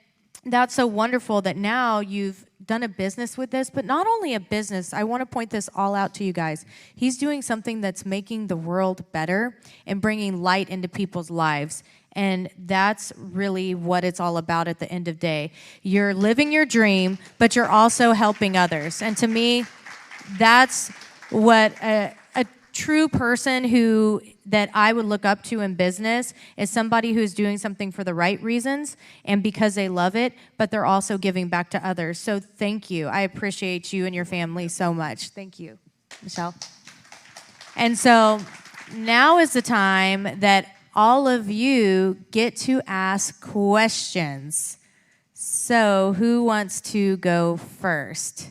Speaker 1: that's so wonderful that now you've done a business with this, but not only a business. I want to point this all out to you guys. He's doing something that's making the world better and bringing light into people's lives. And that's really what it's all about at the end of the day. You're living your dream, but you're also helping others. And to me, that's what a true person that I would look up to in business is somebody who's doing something for the right reasons and because they love it, but they're also giving back to others. So thank you. I appreciate you and your family so much. Thank you, Michelle. And so now is the time that all of you get to ask questions. So who wants to go first?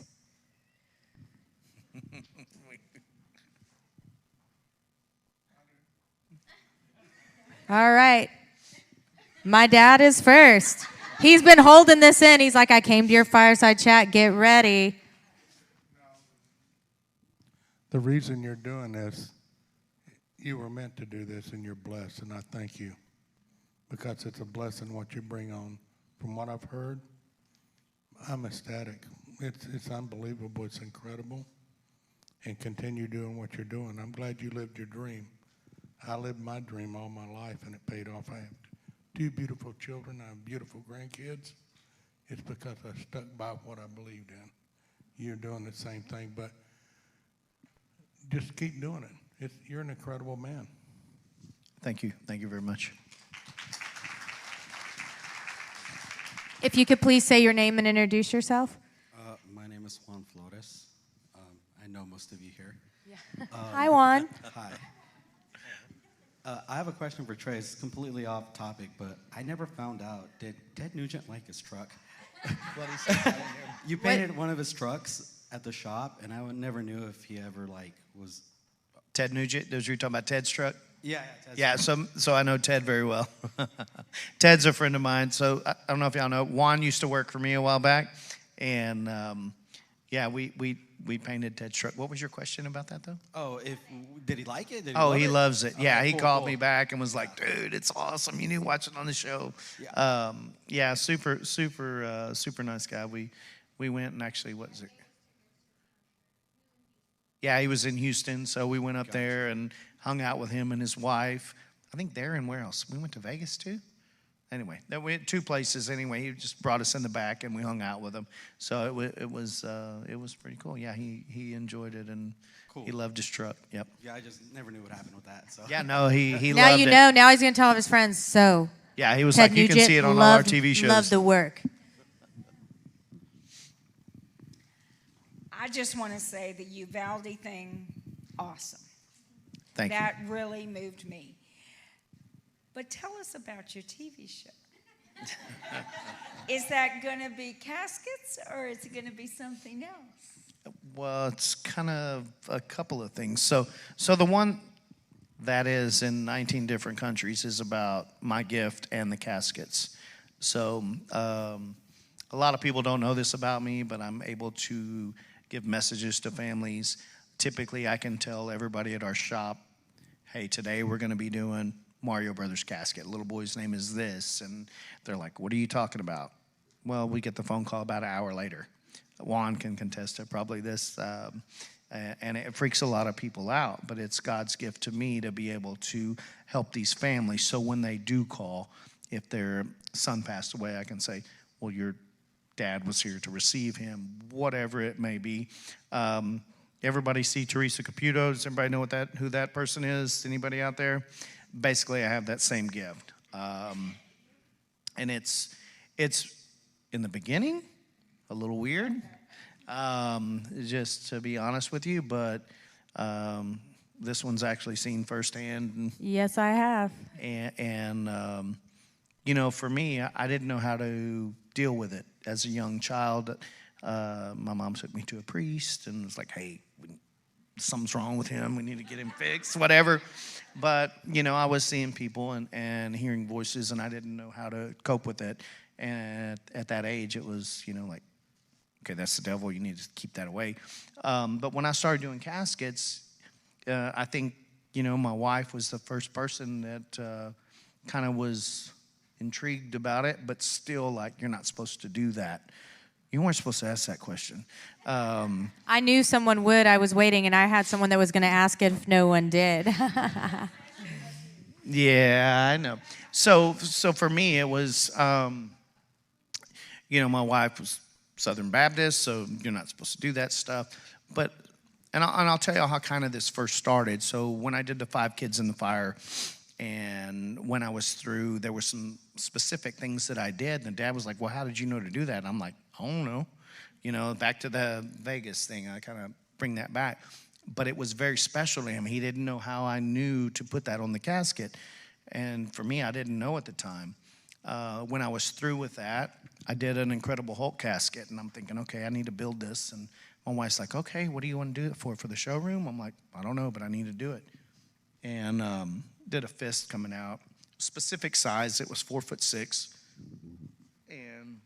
Speaker 1: All right. My dad is first. He's been holding this in. He's like, I came to your fireside chat. Get ready.
Speaker 9: The reason you're doing this, you were meant to do this, and you're blessed, and I thank you because it's a blessing what you bring on. From what I've heard, I'm ecstatic. It's unbelievable. It's incredible. And continue doing what you're doing. I'm glad you lived your dream. I lived my dream all my life, and it paid off. I have 2 beautiful children. I have beautiful grandkids. It's because I stuck by what I believed in. You're doing the same thing, but just keep doing it. You're an incredible man.
Speaker 6: Thank you. Thank you very much.
Speaker 1: If you could please say your name and introduce yourself.
Speaker 10: My name is Juan Flores. I I know most of you here.
Speaker 1: Hi, Juan.
Speaker 10: Hi. I have a question for Trey. It's completely off topic, but I never found out, did Ted Nugent like his truck?
Speaker 6: What he said, I didn't hear.
Speaker 10: You painted one of his trucks at the shop, and I never knew if he ever, was...
Speaker 6: Ted Nugent, those you're talking about Ted's truck?
Speaker 10: Yeah, Ted's
Speaker 6: Yeah,
Speaker 10: truck.
Speaker 6: so I know Ted very well. Ted's a friend of mine. So I don't know if y'all know, Juan used to work for me a while back, and yeah, we painted Ted's truck. What was your question about that, though?
Speaker 10: Oh, did he like it? Did
Speaker 6: Oh,
Speaker 10: love
Speaker 6: he
Speaker 10: it?
Speaker 6: loves it. Yeah,
Speaker 10: Okay,
Speaker 6: he
Speaker 10: cool,
Speaker 6: called
Speaker 10: cool.
Speaker 6: me back and was like, dude, it's awesome. You need to watch it on the show.
Speaker 10: Yeah.
Speaker 6: Yeah, super nice guy. We went and actually, what is it? Yeah, he was in Houston, so we went up there and hung out with him and his wife. I think they're in where else? We went to Vegas too? Anyway, we had 2 places anyway. He just brought us in the back and we hung out with him. So it was pretty cool. Yeah, he enjoyed it and
Speaker 10: Cool.
Speaker 6: he loved his truck. Yep.
Speaker 10: Yeah, I just never knew what happened with that. So.
Speaker 6: Yeah, no, he
Speaker 1: Now
Speaker 6: loved
Speaker 1: you
Speaker 6: it.
Speaker 1: know. Now he's going to tell all of his friends. So
Speaker 6: Yeah, he was
Speaker 1: Ted
Speaker 6: like, you can
Speaker 1: Nugent
Speaker 6: see it on all our
Speaker 1: loved-
Speaker 6: TV shows.
Speaker 1: Loved the work.
Speaker 11: I just want to say the Uvalde thing, awesome.
Speaker 6: Thank you.
Speaker 11: That really moved me. But tell us about your TV show. Is that going to be caskets or is it going to be something else?
Speaker 6: Well, it's kind of a couple of things. So the one that is in 19 different countries is about my gift and the caskets. So a lot of people don't know this about me, but I'm able to give messages to families. Typically, I can tell everybody at our shop, hey, today we're going to be doing Mario Brothers casket. Little boy's name is this. And they're like, what are you talking about? Well, we get the phone call about an hour later. Juan can contest to probably this. And it freaks a lot of people out, but it's God's gift to me to be able to help these families. So when they do call, if their son passed away, I can say, well, your dad was here to receive him, whatever it may be. Everybody see Teresa Caputo? Does everybody know who that person is? Anybody out there? Basically, I have that same gift. And it's in the beginning, a little weird, just to be honest with you, but this one's actually seen firsthand.
Speaker 1: Yes, I have.
Speaker 6: And you know, for me, I didn't know how to deal with it as a young child. My mom took me to a priest and was like, hey, something's wrong with him. We need to get him fixed, whatever. But, you know, I was seeing people and hearing voices, and I didn't know how to cope with it. And at that age, it was, you know, like, okay, that's the devil. You need to keep that away. But when I started doing caskets, I think, you know, my wife was the first person that kind of was intrigued about it, but still like, you're not supposed to do that. You weren't supposed to ask that question.
Speaker 1: I knew someone would. I was waiting, and I had someone that was going to ask it if no one did.
Speaker 6: Yeah, I know. So for me, it was, you know, my wife was Southern Baptist, so you're not supposed to do that stuff. But, and I'll tell you how kind of this first started. So when I did the 5 Kids in the Fire, and when I was through, there were some specific things that I did. And the dad was like, well, how did you know to do that? And I'm like, I don't know. You know, back to the Vegas thing, I kind of bring that back. But it was very special to him. He didn't know how I knew to put that on the casket. And for me, I didn't know at the time. When I was through with that, I did an Incredible Hulk casket. And I'm thinking, okay, I need to build this. And my wife's like, okay, what do you want to do it for the showroom? I'm like, I don't know, but I need to do it. And did a fist coming out. Specific size, it was 4'6". And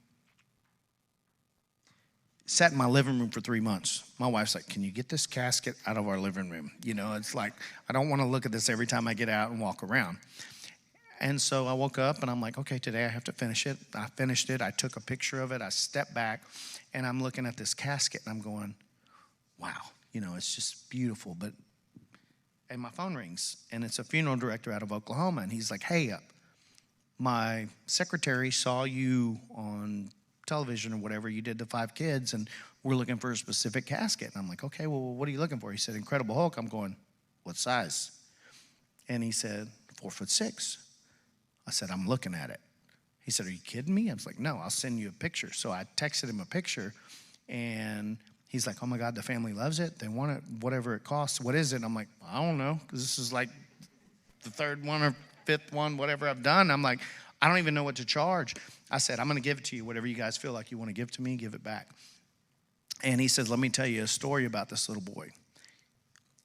Speaker 6: sat in my living room for 3 months. My wife's like, can you get this casket out of our living room? You know, it's like, I don't want to look at this every time I get out and walk around. And so I woke up and I'm like, okay, today I have to finish it. I finished it. I took a picture of it. I stepped back and I'm looking at this casket and I'm going, wow, you know, it's just beautiful. But, and my phone rings and it's a funeral director out of Oklahoma. And he's like, hey, my secretary saw you on television or whatever, you did the 5 Kids, and we're looking for a specific casket. And I'm like, okay, well, what are you looking for? He said, Incredible Hulk. I'm going, what size? And he said, 4'6". I said, I'm looking at it. He said, are you kidding me? I was like, no, I'll send you a picture. So I texted him a picture, and He's like, oh my God, the family loves it. They want it, whatever it costs. What is it? And I'm like, I don't know, because this is like the third one or fifth one, whatever I've done. I'm like, I don't even know what to charge. I said, I'm going to give it to you. Whatever you guys feel like you want to give to me, give it back. And he says, let me tell you a story about this little boy.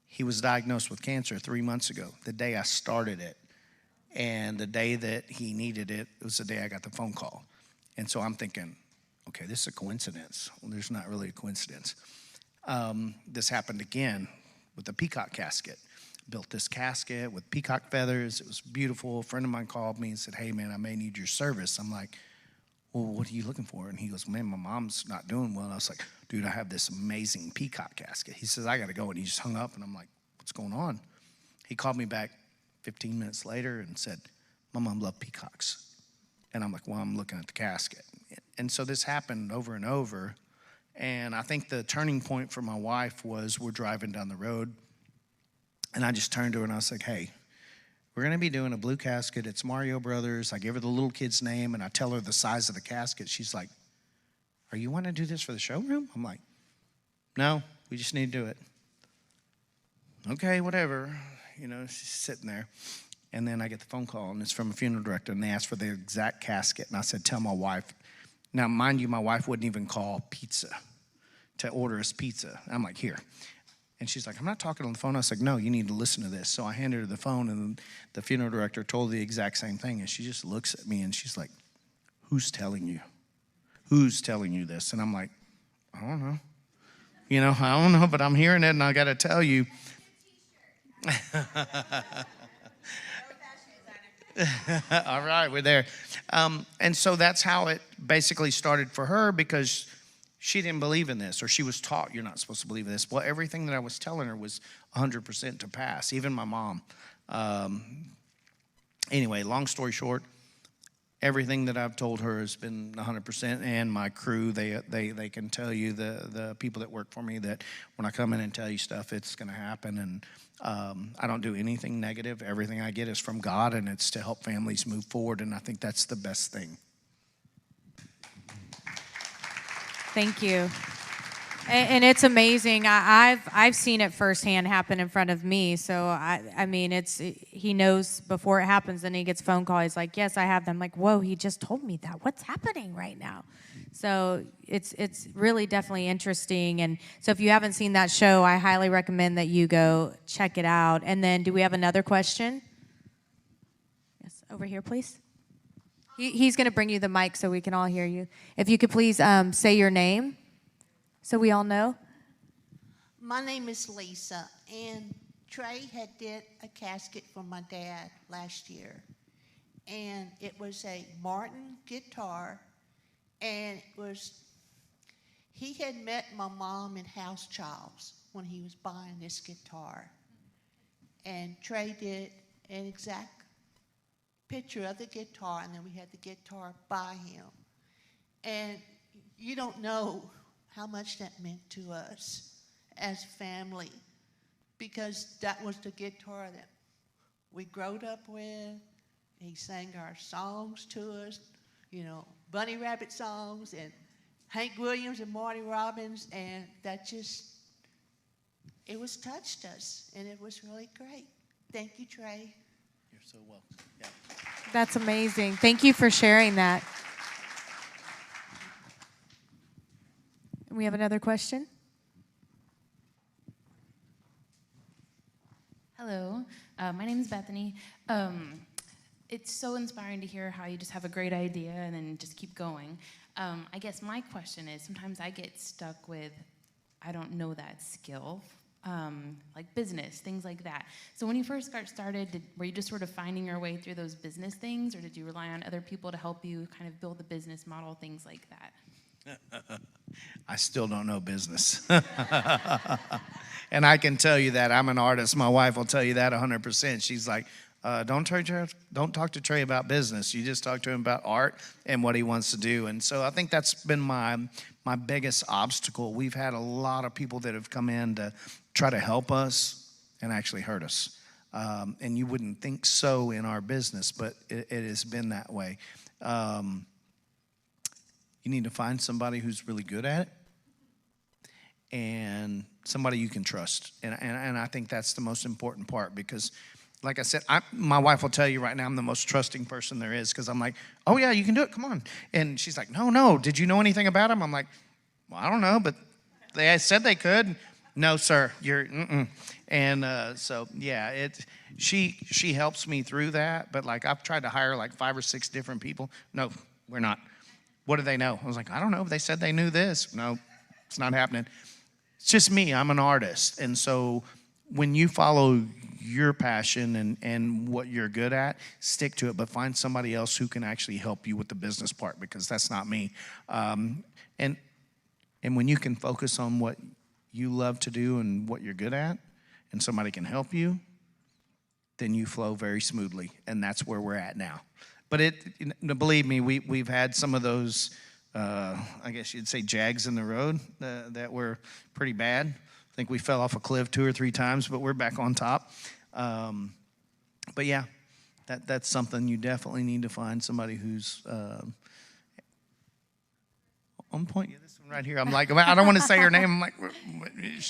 Speaker 6: He was diagnosed with cancer 3 months ago, the day I started it. And the day that he needed it, it was the day I got the phone call. And so I'm thinking, okay, this is a coincidence. Well, there's not really a coincidence. This happened again with the peacock casket. Built this casket with peacock feathers. It was beautiful. A friend of mine called me and said, hey, man, I may need your service. I'm like, well, what are you looking for? And he goes, man, my mom's not doing well. And I was like, dude, I have this amazing peacock casket. He says, I got to go. And he just hung up. And I'm like, what's going on? He called me back 15 minutes later and said, my mom loved peacocks. And I'm like, well, I'm looking at the casket. And so this happened over and over. And I think the turning point for my wife was we're driving down the road. And I just turned to her and I was like, hey, we're going to be doing a blue casket. It's Mario Brothers. I give her the little kid's name and I tell her the size of the casket. She's like, are you wanting to do this for the showroom? I'm like, no, we just need to do it. Okay, whatever. You know, she's sitting there. And then I get the phone call, and it's from a funeral director, and they asked for the exact casket. And I said, tell my wife. Now, mind you, my wife wouldn't even call pizza to order us pizza. I'm like, here. And she's like, I'm not talking on the phone. I was like, no, you need to listen to this. So I handed her the phone, and the funeral director told the exact same thing. And she just looks at me, and she's like, who's telling you? Who's telling you this? And I'm like, I don't know. You know, I don't know, but I'm hearing it, and I got to tell you. All right, we're there. And so that's how it basically started for her, because she didn't believe in this, or she was taught you're not supposed to believe in this. Well, everything that I was telling her was 100% to pass, even my mom. Anyway, long story short, everything that I've told her has been 100%, and my crew, they can tell you, the people that work for me, that when I come in and tell you stuff, it's going to happen. And I don't do anything negative. Everything I get is from God, and it's to help families move forward, and I think that's the best thing.
Speaker 1: Thank you. And it's amazing. I've seen it firsthand happen in front of me. So I mean, he knows before it happens, and he gets a phone call. He's like, "Yes, I have them." I'm like, "Whoa, he just told me that. What's happening right now?" So it's really definitely interesting. And so if you haven't seen that show, I highly recommend that you go check it out. And then, do we have another question? Yes, over here, please. He's going to bring you the mic so we can all hear you. If you could please say your name so we all know.
Speaker 12: My name is Lisa, and Trey had did a casket for my dad last year. And it was a Martin guitar, and he had met my mom in House Childs when he was buying this guitar. And Trey did an exact picture of the guitar, and then we had the guitar by him. And you don't know how much that meant to us as family, because that was the guitar that we growed up with. He sang our songs to us, you know, Bunny Rabbit songs, and Hank Williams and Marty Robbins, and that just, it was touched us, and it was really great. Thank you, Trey.
Speaker 6: You're so welcome. Yeah.
Speaker 1: That's amazing. Thank you for sharing that. We have another question.
Speaker 13: Hello, my name is Bethany. It's so inspiring to hear how you just have a great idea and then just keep going. I guess my question is, sometimes I get stuck with, I don't know that skill, like business, things like that. So when you first got started, were you just sort of finding your way through those business things, or did you rely on other people to help you kind of build the business model, things like that?
Speaker 6: I still don't know business. And I can tell you that. I'm an artist. My wife will tell you that 100%. She's like, don't talk to Trey about business. You just talk to him about art and what he wants to do. And so I think that's been my biggest obstacle. We've had a lot of people that have come in to try to help us and actually hurt us. And you wouldn't think so in our business, but it has been that way. You need to find somebody who's really good at it and somebody you can trust. And I think that's the most important part because, like I said, my wife will tell you right now I'm the most trusting person there is because I'm like, oh, yeah, you can do it. Come on. And she's like, no. Did you know anything about him? I'm like, well, I don't know, but they said they could. No, sir. And so, yeah, she helps me through that. But, like, I've tried to hire, like, 5 or 6 different people. No, we're not. What do they know? I was like, I don't know. They said they knew this. No, it's not happening. It's just me. I'm an artist. And so when you follow your passion and what you're good at, stick to it. But find somebody else who can actually help you with the business part because that's not me. And when you can focus on what you love to do and what you're good at and somebody can help you, then you flow very smoothly. And that's where we're at now. But believe me, we've had some of those, I guess you'd say, jags in the road that were pretty bad. I think we fell off a cliff 2 or 3 times, but we're back on top. But yeah, that's something you definitely need to find somebody who's on point. Yeah, this one right here. I'm like, I don't want to say her name. I'm like,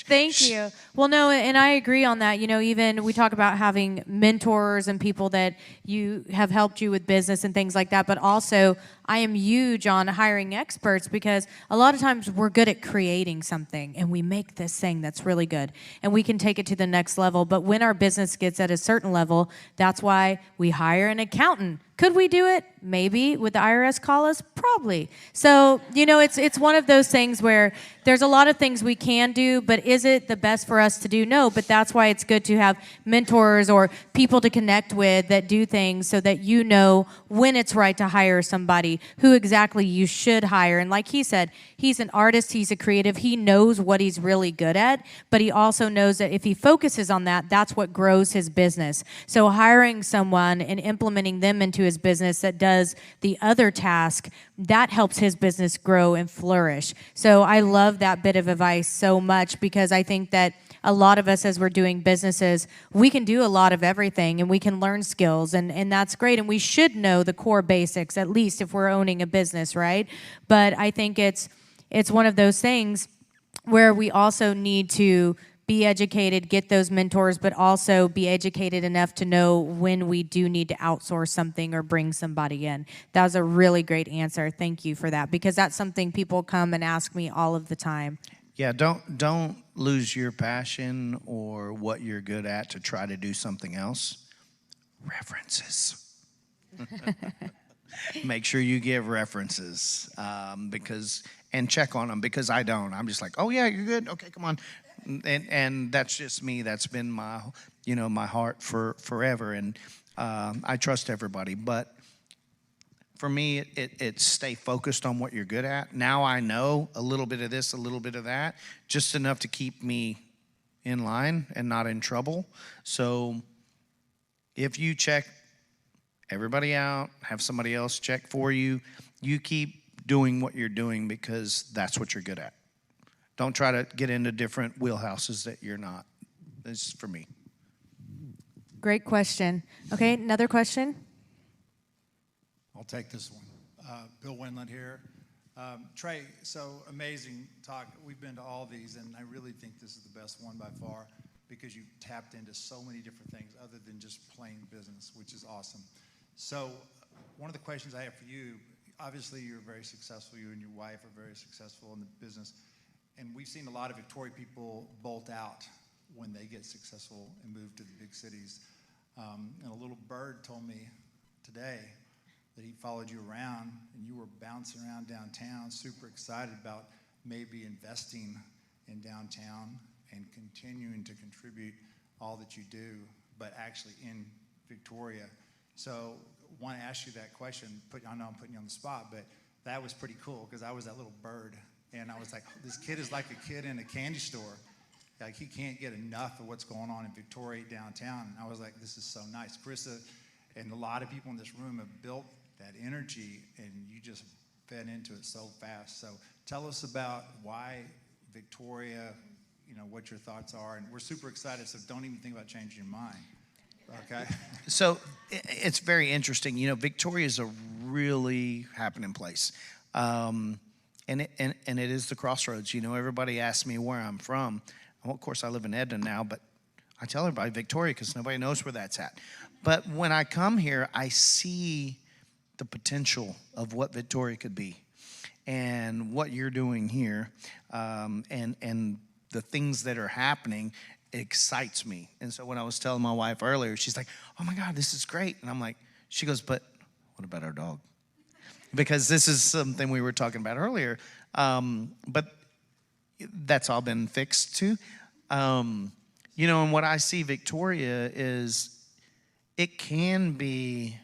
Speaker 1: thank you. Well, no, and I agree on that. You know, even we talk about having mentors and people that you have helped you with business and things like that, but also I am huge on hiring experts because a lot of times we're good at creating something and we make this thing that's really good and we can take it to the next level. But when our business gets at a certain level, that's why we hire an accountant. Could we do it? Maybe. Would the IRS call us? Probably. So, you know, it's one of those things where there's a lot of things we can do, but is it the best for us to do? No, but that's why it's good to have mentors or people to connect with that do things so that you know when it's right to hire somebody, who exactly you should hire. And like he said, he's an artist, he's a creative, he knows what he's really good at, but he also knows that if he focuses on that, that's what grows his business. So hiring someone and implementing them into his business that does the other task, that helps his business grow and flourish. So I love that bit of advice so much because I think that a lot of us as we're doing businesses, we can do a lot of everything and we can learn skills and that's great. And we should know the core basics, at least if we're owning a business, right? But I think it's one of those things where we also need to be educated, get those mentors, but also be educated enough to know when we do need to outsource something or bring somebody in. That was a really great answer. Thank you for that, because that's something people come and ask me all of the time.
Speaker 6: Yeah, don't lose your passion or what you're good at to try to do something else. References. Make sure you give references and check on them because I don't. I'm just like, oh yeah, you're good. Okay, come on. And that's just me. That's been my heart for forever. And I trust everybody. But for me, it's stay focused on what you're good at. Now I know a little bit of this, a little bit of that, just enough to keep me in line and not in trouble. So if you check everybody out, have somebody else check for you, you keep doing what you're doing because that's what you're good at. Don't try to get into different wheelhouses that you're not. This is for me.
Speaker 1: Great question. Okay, another question?
Speaker 14: I'll take this one. Bill Winland here. Trey, so amazing talk. We've been to all these, and I really think this is the best one by far because you tapped into so many different things other than just plain business, which is awesome. So one of the questions I have for you, obviously you're very successful. You and your wife are very successful in the business. And we've seen a lot of Victoria people bolt out when they get successful and move to the big cities. And a little bird told me today that he followed you around and you were bouncing around downtown, super excited about maybe investing in downtown and continuing to contribute all that you do, but actually in Victoria. So I want to ask you that question. I know I'm putting you on the spot, but that was pretty cool because I was that little bird. And I was like, this kid is like a kid in a candy store. Like, he can't get enough of what's going on in Victoria downtown. And I was like, this is so nice. Carissa and a lot of people in this room have built that energy, and you just fed into it so fast. So tell us about why Victoria, what your thoughts are. And we're super excited, so don't even think about changing your mind. Okay?
Speaker 6: So it's very interesting. Victoria is a really happening place. and it is the crossroads. You know, everybody asks me where I'm from. Well, of course, I live in Edna now, but I tell everybody Victoria because nobody knows where that's at. But when I come here, I see the potential of what Victoria could be, and what you're doing here, and the things that are happening excites me. And so when I was telling my wife earlier, she's like, "Oh my God, this is great," and I'm like, she goes, "But what about our dog?" Because this is something we were talking about earlier, but that's all been fixed too. You know, and what I see Victoria is, it can be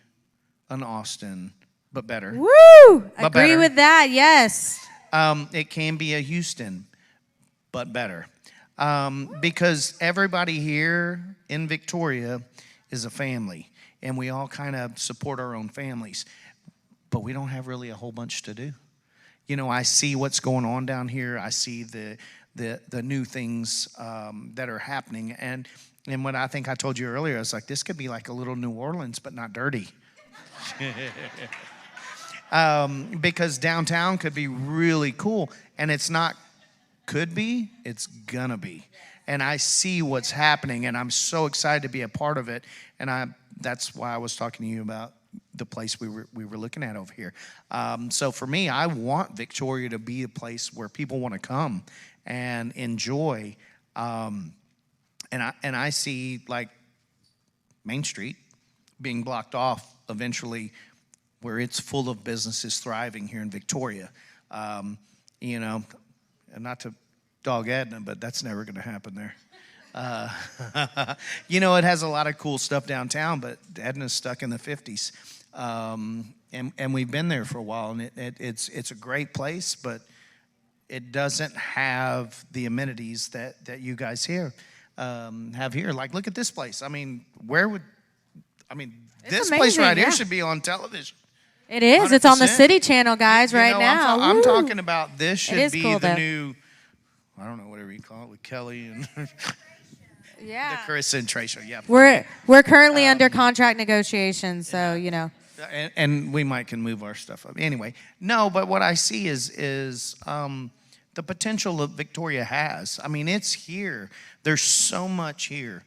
Speaker 6: an Austin, but better.
Speaker 1: Woo!
Speaker 6: But
Speaker 1: Agree
Speaker 6: better.
Speaker 1: with that, yes.
Speaker 6: It can be a Houston, but better. Because everybody here in Victoria is a family, and we all kind of support our own families, but we don't have really a whole bunch to do. You know, I see what's going on down here. I see the new things that are happening. And what I think I told you earlier, I was like, this could be like a little New Orleans, but not dirty. Because downtown could be really cool. And it's not could be, it's gonna be. And I see what's happening, and I'm so excited to be a part of it. And that's why I was talking to you about the place we were looking at over here. So for me, I want Victoria to be a place where people want to come and enjoy. And I see like Main Street being blocked off eventually, where it's full of businesses thriving here in Victoria. You know, and not to dog Edna, but that's never going to happen there. You know, it has a lot of cool stuff downtown, but Edna's stuck in the 50s. And we've been there for a while, and it's a great place, but it doesn't have the amenities that you guys here have here. Like, look at this place. I mean, this
Speaker 1: amazing,
Speaker 6: place right
Speaker 1: yeah.
Speaker 6: here should be on television.
Speaker 1: It is. It's on the
Speaker 6: 100%.
Speaker 1: City Channel, guys, right now.
Speaker 6: I'm
Speaker 1: Woo.
Speaker 6: talking about this should be
Speaker 1: cool,
Speaker 6: the
Speaker 1: though.
Speaker 6: new, I don't know, whatever you call it, with Kelly and
Speaker 1: Yeah.
Speaker 6: the Carissa and Trey show. Yeah.
Speaker 1: We're currently under contract negotiations, so you know.
Speaker 6: And we can move our stuff up. Anyway, no, but what I see is the potential that Victoria has. I mean, it's here. There's so much here.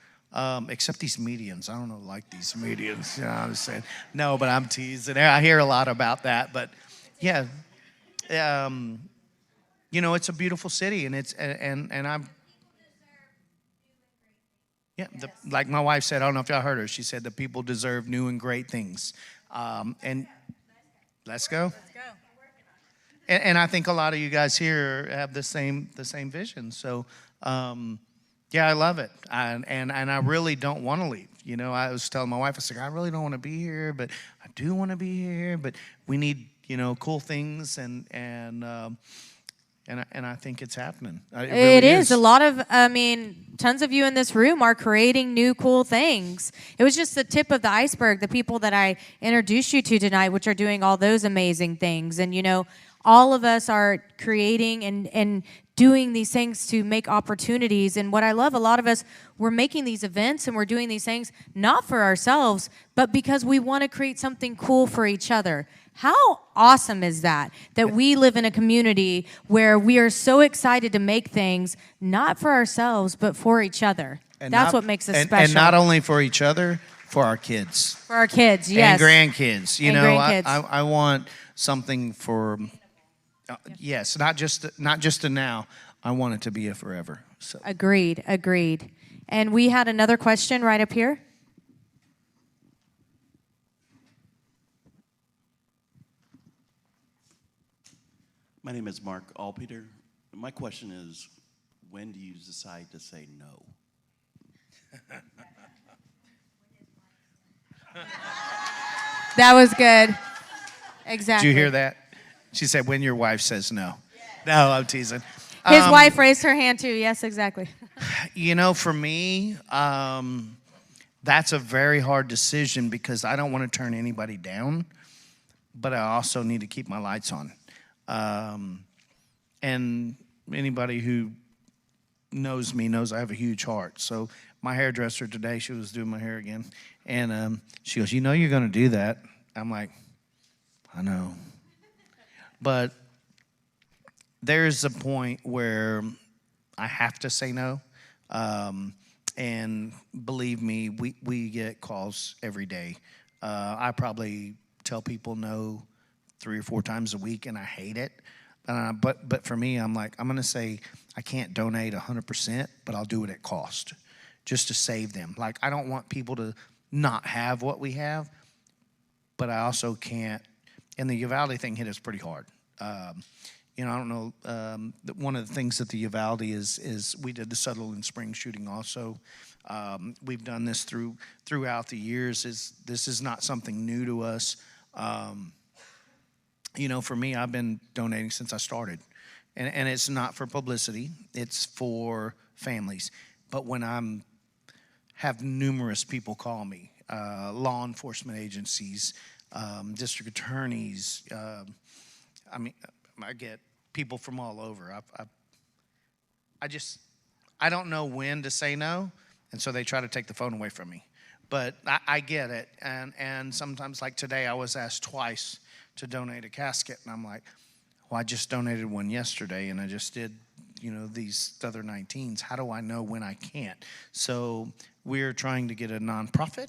Speaker 6: Except these medians. I don't know, like these medians. You know what I'm saying? No, but I'm teasing. I hear a lot about that. But yeah, you know, it's a beautiful city, and I'm. Yeah, like my wife said, I don't know if y'all heard her. She said the people deserve new and great things. And let's go. Let's go. And I think a lot of you guys here have the same vision. So. Yeah, I love it, and I really don't want to leave. You know, I was telling my wife, I said, I really don't want to be here, but I do want to be here. But we need, you know, cool things, and I think it's happening. It really
Speaker 1: is. A lot of, tons of you in this room are creating new cool things. It was just the tip of the iceberg, the people that I introduced you to tonight, which are doing all those amazing things. And, you know, all of us are creating and doing these things to make opportunities. And what I love, a lot of us, we're making these events and we're doing these things not for ourselves, but because we want to create something cool for each other. How awesome is that we live in a community where we are so excited to make things not for ourselves, but for each other. That's what makes us special.
Speaker 6: And not only for each other, for our kids.
Speaker 1: For our kids, yes.
Speaker 6: And grandkids. You
Speaker 1: and
Speaker 6: know,
Speaker 1: grandkids.
Speaker 6: I want something for... yes, not just a now. I want it to be a forever. So.
Speaker 1: Agreed. And we had another question right up here.
Speaker 15: My name is Mark Alpeter. My question is, when do you decide to say no?
Speaker 1: That was good. Exactly.
Speaker 6: Did you hear that? She said, when your wife says no. No, I'm teasing.
Speaker 1: His wife raised her hand too. Yes, exactly.
Speaker 6: You know, for me, that's a very hard decision because I don't want to turn anybody down, but I also need to keep my lights on. And anybody who knows me knows I have a huge heart. So my hairdresser today, she was doing my hair again, and she goes, you know you're going to do that. I'm like, I know. But there's a point where I have to say no. And believe me, we get calls every day. I probably tell people no 3 or 4 times a week, and I hate it. But for me, I'm like, I'm going to say I can't donate 100%, but I'll do it at cost just to save them. Like, I don't want people to not have what we have, but I also can't. And the Uvalde thing hit us pretty hard. I don't know. One of the things that the Uvalde is we did the Sutherland Springs shooting also. We've done this throughout the years. This is not something new to us. For me, I've been donating since I started. And it's not for publicity. It's for families. But when have numerous people call me, law enforcement agencies, district attorneys, I get people from all over. I don't know when to say no, and so they try to take the phone away from me. But I get it, and sometimes, like today, I was asked twice to donate a casket, and I'm like, well, I just donated one yesterday, and I just did, these other 19s. How do I know when I can't? So we're trying to get a nonprofit.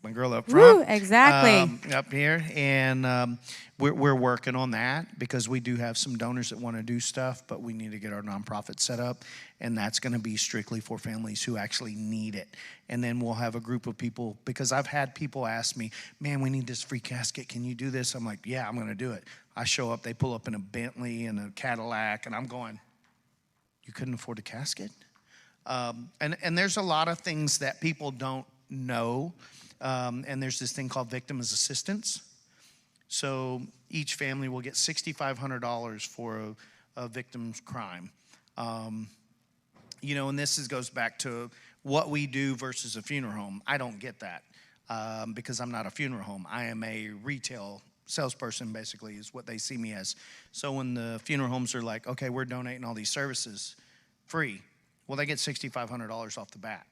Speaker 6: My girl up front.
Speaker 1: Woo, exactly.
Speaker 6: Up here. And we're working on that because we do have some donors that want to do stuff, but we need to get our nonprofit set up. And that's going to be strictly for families who actually need it. And then we'll have a group of people, because I've had people ask me, man, we need this free casket. Can you do this? I'm like, yeah, I'm going to do it. I show up, they pull up in a Bentley and a Cadillac, and I'm going, you couldn't afford a casket? And there's a lot of things that people don't know. And there's this thing called victim's assistance. So each family will get $6,500 for a victim's crime. And this goes back to what we do versus a funeral home. I don't get that because I'm not a funeral home. I am a retail salesperson, basically, is what they see me as. So when the funeral homes are like, okay, we're donating all these services free, well, they get $6,500 off the bat.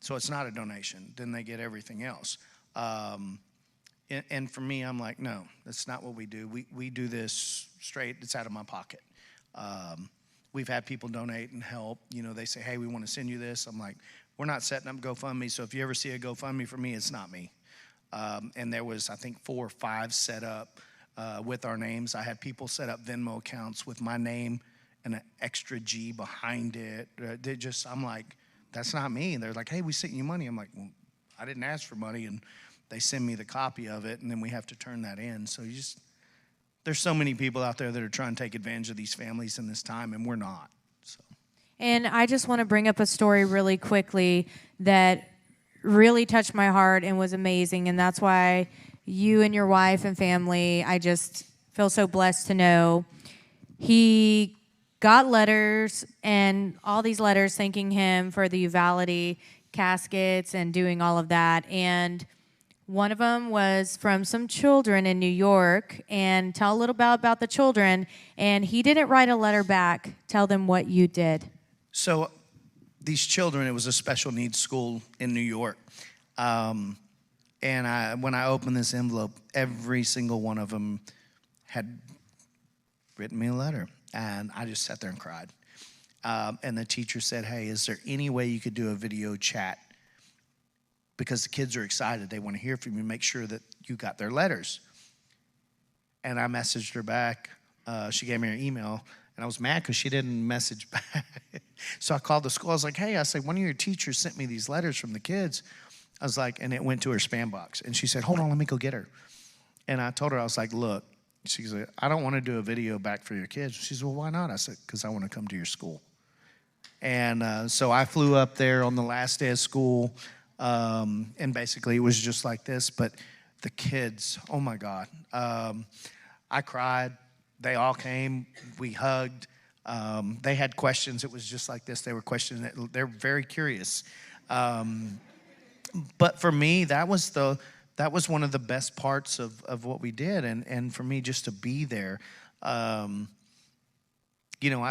Speaker 6: So it's not a donation. Then they get everything else. And for me, I'm like, no, that's not what we do. We do this straight. It's out of my pocket. We've had people donate and help. They say, hey, we want to send you this. I'm like, we're not setting up GoFundMe. So if you ever see a GoFundMe for me, it's not me. And there was, I think, 4 or 5 set up with our names. I had people set up Venmo accounts with my name and an extra G behind it. I'm like, that's not me. And they're like, hey, we sent you money. I'm like, well, I didn't ask for money. And they send me the copy of it, and then we have to turn that in. So there's so many people out there that are trying to take advantage of these families in this time, and we're not. So.
Speaker 1: And I just want to bring up a story really quickly that really touched my heart and was amazing. And that's why you and your wife and family, I just feel so blessed to know. He got letters, and all these letters thanking him for the Uvalde caskets and doing all of that. And one of them was from some children in New York. And tell a little bit about the children. And he didn't write a letter back. Tell them what you did.
Speaker 6: So these children, it was a special needs school in New York. And when I opened this envelope, every single one of them had written me a letter. And I just sat there and cried. And the teacher said, hey, is there any way you could do a video chat? Because the kids are excited. They want to hear from you. Make sure that you got their letters. And I messaged her back. She gave me her email. And I was mad because she didn't message back. So I called the school. I was like, hey, one of your teachers sent me these letters from the kids. I was like, and it went to her spam box. And she said, hold on, let me go get her. And I told her, I was like, look. She said, I don't want to do a video back for your kids. She said, well, why not? I said, because I want to come to your school. And so I flew up there on the last day of school, and basically it was just like this. But the kids, oh, my God. I cried. They all came. We hugged. They had questions. It was just like this. They were questioning it. They're very curious. But for me, that was one of the best parts of what we did. And for me, just to be there, I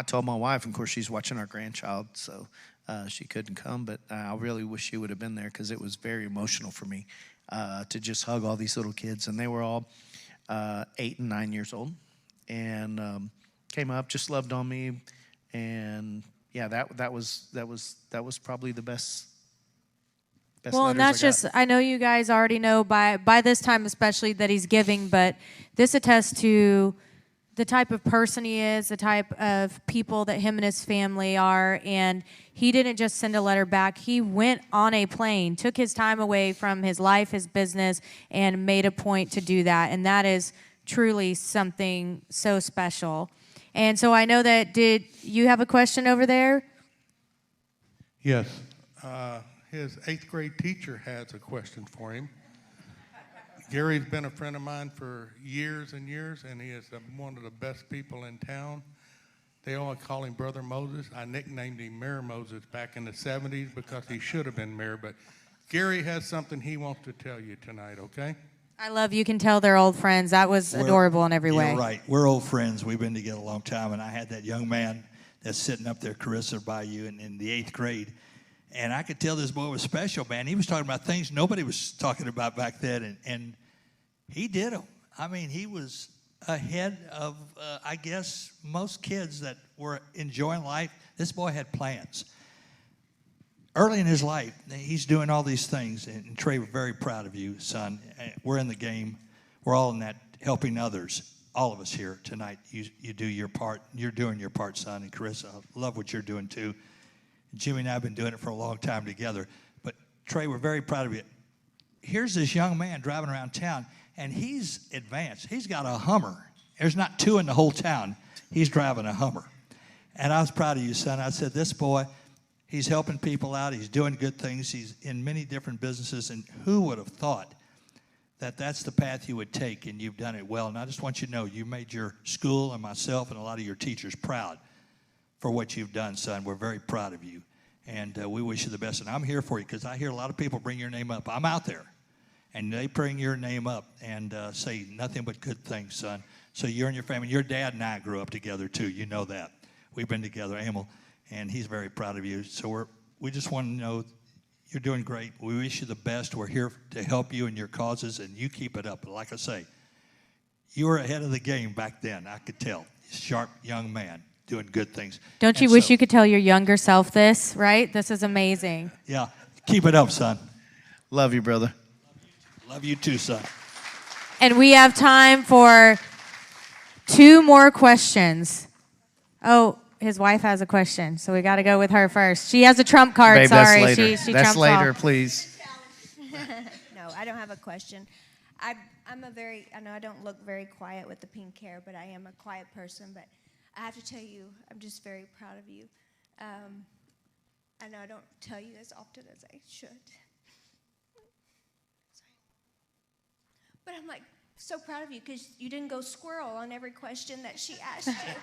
Speaker 6: told my wife, of course, she's watching our grandchild, so she couldn't come. But I really wish she would have been there because it was very emotional for me to just hug all these little kids. And they were all 8 and 9 years old. And came up, just loved on me, and yeah, that was probably the best.
Speaker 1: Well, and that's just, I know you guys already know by this time especially that he's giving, but this attests to the type of person he is, the type of people that him and his family are, and he didn't just send a letter back. He went on a plane, took his time away from his life, his business, and made a point to do that, and that is truly something so special. And so I know that, did you have a question over there?
Speaker 9: Yes. His 8th grade teacher has a question for him. Gary's been a friend of mine for years and years, and he is one of the best people in town. They all call him Brother Moses. I nicknamed him Mayor Moses back in the 70s because he should have been mayor. But Gary has something he wants to tell you tonight, okay?
Speaker 1: I love you can tell they're old friends. That was adorable in every way.
Speaker 16: You're right. We're old friends. We've been together a long time, and I had that young man that's sitting up there, Carissa, by you in the 8th grade. And I could tell this boy was special, man. He was talking about things nobody was talking about back then, and he did them. I mean, he was ahead of, I guess, most kids that were enjoying life. This boy had plans. Early in his life, he's doing all these things, and Trey, we're very proud of you, son. We're in the game. We're all in that, helping others. All of us here tonight, you do your part. You're doing your part, son. And Carissa, I love what you're doing, too. Jimmy and I have been doing it for a long time together. But, Trey, we're very proud of you. Here's this young man driving around town, and he's advanced. He's got a Hummer. There's not 2 in the whole town. He's driving a Hummer. And I was proud of you, son. I said, this boy, he's helping people out. He's doing good things. He's in many different businesses. And who would have thought that that's the path you would take, and you've done it well. And I just want you to know you made your school and myself and a lot of your teachers proud for what you've done, son. We're very proud of you, and we wish you the best. And I'm here for you because I hear a lot of people bring your name up. I'm out there, and they bring your name up and say nothing but good things, son. So you and your family, your dad and I grew up together, too. You know that. We've been together, Emil, and he's very proud of you. So we just want to know you're doing great. We wish you the best. We're here to help you in your causes, and you keep it up. But like I say, you were ahead of the game back then. I could tell. Sharp young man. Doing good things.
Speaker 1: Don't you wish you could tell your younger self this, right? This is amazing.
Speaker 16: Yeah. Keep it up, son.
Speaker 6: Love you, brother.
Speaker 16: Love you too, son.
Speaker 1: And we have time for 2 more questions. Oh, his wife has a question, so we got to go with her first. She has a trump card.
Speaker 6: Babe,
Speaker 1: sorry,
Speaker 6: that's later.
Speaker 1: she
Speaker 6: that's
Speaker 1: trumps
Speaker 6: later,
Speaker 1: off.
Speaker 6: Please.
Speaker 17: No, I don't have a question. I know I don't look very quiet with the pink hair, but I am a quiet person, but I have to tell you, I'm just very proud of you. I know I don't tell you as often as I should. But I'm like so proud of you because you didn't go squirrel on every question that she asked you.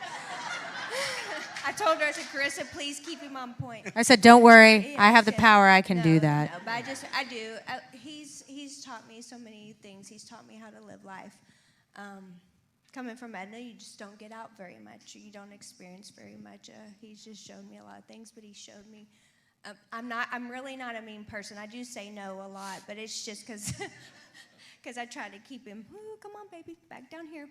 Speaker 17: I told her, I said, Carissa, please keep him on point.
Speaker 1: I said, don't worry.
Speaker 17: Yes,
Speaker 1: I have the
Speaker 17: yes.
Speaker 1: power. I can do that.
Speaker 17: No, but I do. He's taught me so many things. He's taught me how to live life. Coming from Edna, you just don't get out very much. You don't experience very much. He's just shown me a lot of things, but he showed me. I'm really not a mean person. I do say no a lot, but it's just because I try to keep him. Ooh, come on, baby, back down here.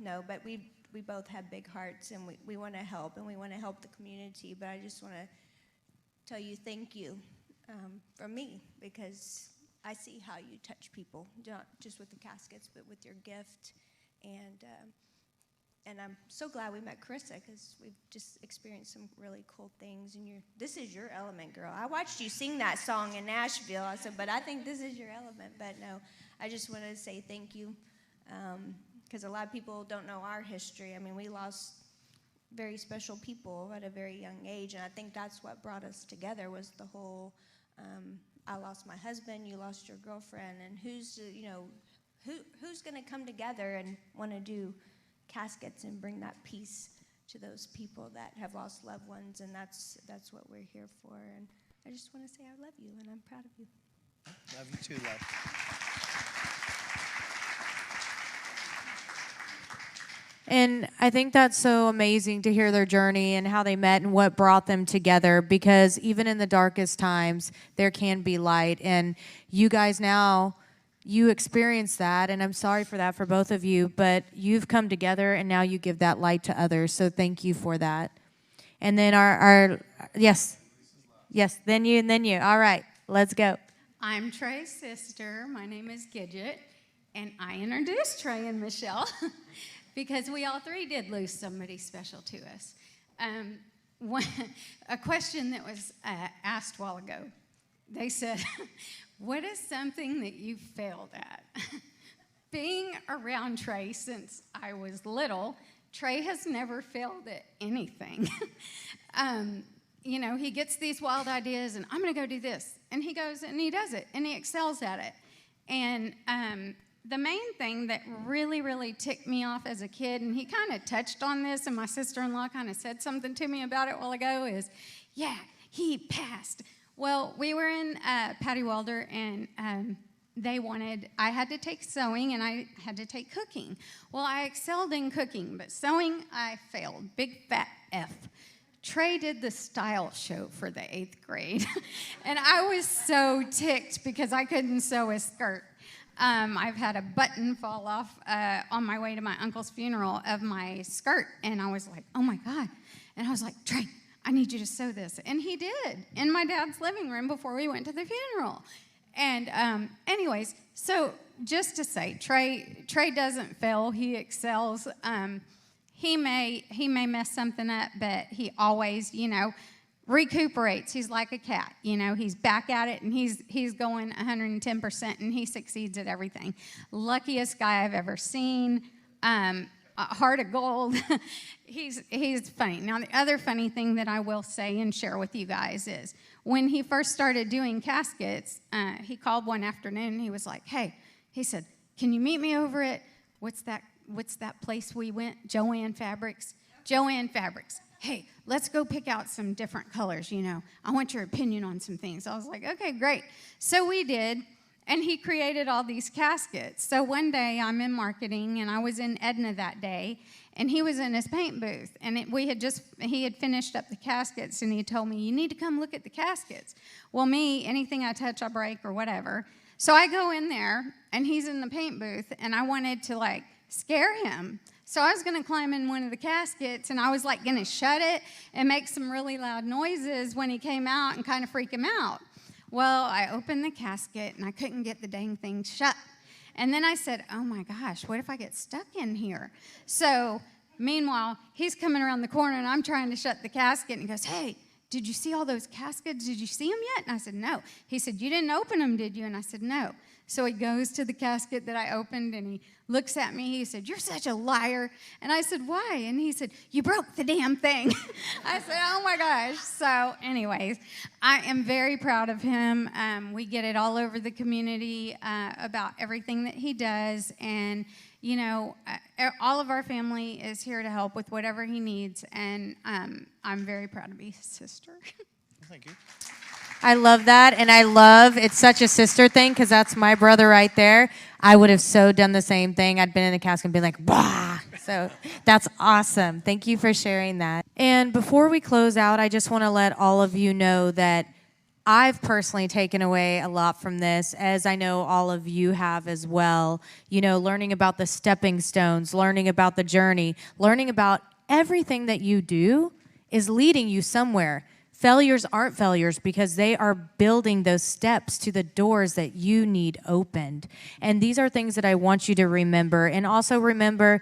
Speaker 17: No, but we both have big hearts, and we want to help, and we want to help the community. But I just want to tell you thank you from me, because I see how you touch people, not just with the caskets, but with your gift. And I'm so glad we met Carissa, because we've just experienced some really cool things. And this is your element, girl. I watched you sing that song in Nashville. I said, but I think this is your element. But no, I just wanted to say thank you, because a lot of people don't know our history. I mean, we lost very special people at a very young age, and I think that's what brought us together was the whole, I lost my husband, you lost your girlfriend, and who's going to come together and want to do caskets and bring that peace to those people that have lost loved ones, and that's what we're here for. And I just want to say I love you, and I'm proud of you.
Speaker 6: Love you too, love.
Speaker 1: And I think that's so amazing to hear their journey and how they met and what brought them together, because even in the darkest times, there can be light. And you guys now you experienced that, and I'm sorry for that for both of you, but you've come together and now you give that light to others, so thank you for that. And then yes, then you, and then you. All right, let's go.
Speaker 18: I'm Trey's sister. My name is Gidget, and I introduced Trey and Michelle because we all three did lose somebody special to us. A question that was asked a while ago, they said, what is something that you failed at? Being around Trey since I was little, Trey has never failed at anything. You know, he gets these wild ideas, and I'm going to go do this. And he goes and he does it, and he excels at it. And the main thing that really, really ticked me off as a kid, and he kind of touched on this, and my sister-in-law kind of said something to me about it a while ago, is, yeah, he passed. Well, we were in Patty Welder, and I had to take sewing, and I had to take cooking. Well, I excelled in cooking, but sewing, I failed. Big fat F. Trey did the style show for the 8th grade, and I was so ticked because I couldn't sew a skirt. I've had a button fall off on my way to my uncle's funeral of my skirt, and I was like, oh my God. And I was like, Trey, I need you to sew this. And he did in my dad's living room before we went to the funeral. And anyways, so just to say, Trey doesn't fail, he excels. He may mess something up, but he always, you know, recuperates. He's like a cat, you know, he's back at it, and he's going 110%, and he succeeds at everything. Luckiest guy I've ever seen. Heart of gold. He's funny. Now, the other funny thing that I will say and share with you guys is when he first started doing caskets, he called one afternoon, and he was like, hey, he said, can you meet me over at, what's that place we went? Joann Fabrics. Joann Fabrics. Hey, let's go pick out some different colors, you know. I want your opinion on some things. I was like, okay, great. So we did, and he created all these caskets. So one day I'm in marketing, and I was in Edna that day, and he was in his paint booth, and he had finished up the caskets, and he told me, you need to come look at the caskets. Well, anything I touch, I break or whatever. So I go in there, and he's in the paint booth, and I wanted to, like, scare him. So I was going to climb in one of the caskets, and I was like going to shut it and make some really loud noises when he came out and kind of freak him out. Well, I opened the casket, and I couldn't get the dang thing shut. And then I said, oh my gosh, what if I get stuck in here? So meanwhile, he's coming around the corner, and I'm trying to shut the casket, and he goes, hey, did you see all those caskets? Did you see them yet? And I said, no. He said, you didn't open them, did you? And I said, no. So he goes to the casket that I opened, and he looks at me. He said, you're such a liar. And I said, why? And he said, you broke the damn thing. I said, oh, my gosh. So anyways, I am very proud of him. We get it all over the community about everything that he does. And, you know, all of our family is here to help with whatever he needs. And I'm very proud to be his sister.
Speaker 6: Thank you.
Speaker 1: I love that, and it's such a sister thing because that's my brother right there. I would have so done the same thing. I'd been in a casket and been like, bah! So that's awesome. Thank you for sharing that. And before we close out, I just want to let all of you know that I've personally taken away a lot from this, as I know all of you have as well. You know, learning about the stepping stones, learning about the journey, learning about everything that you do is leading you somewhere. Failures aren't failures because they are building those steps to the doors that you need opened. And these are things that I want you to remember. And also remember,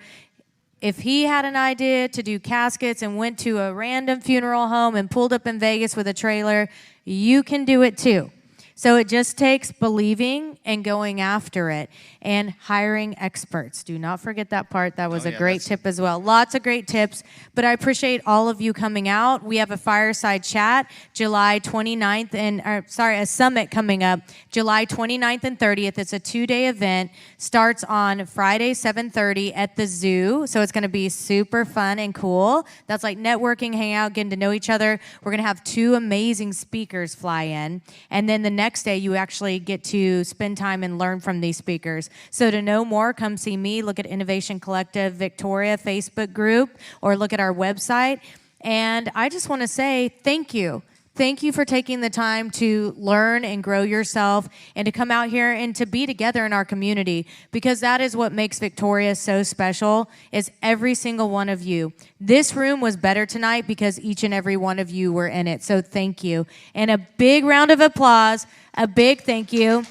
Speaker 1: if he had an idea to do caskets and went to a random funeral home and pulled up in Vegas with a trailer, you can do it too. So it just takes believing and going after it and hiring experts. Do not forget that part. That was a great tip as well. Lots of great tips, but I appreciate all of you coming out. We have a Fireside Chat July 29th a summit coming up July 29th and 30th. It's a 2-day event. Starts on Friday, 7:30 at the zoo. So it's going to be super fun and cool. That's like networking, hang out, getting to know each other. We're going to have 2 amazing speakers fly in. And then the next day, you actually get to spend time and learn from these speakers. So to know more, come see me. Look at Innovation Collective Victoria Facebook group or look at our website. And I just want to say thank you. Thank you for taking the time to learn and grow yourself and to come out here and to be together in our community, because that is what makes Victoria so special, is every single one of you. This room was better tonight because each and every one of you were in it. So thank you. And a big round of applause, a big thank you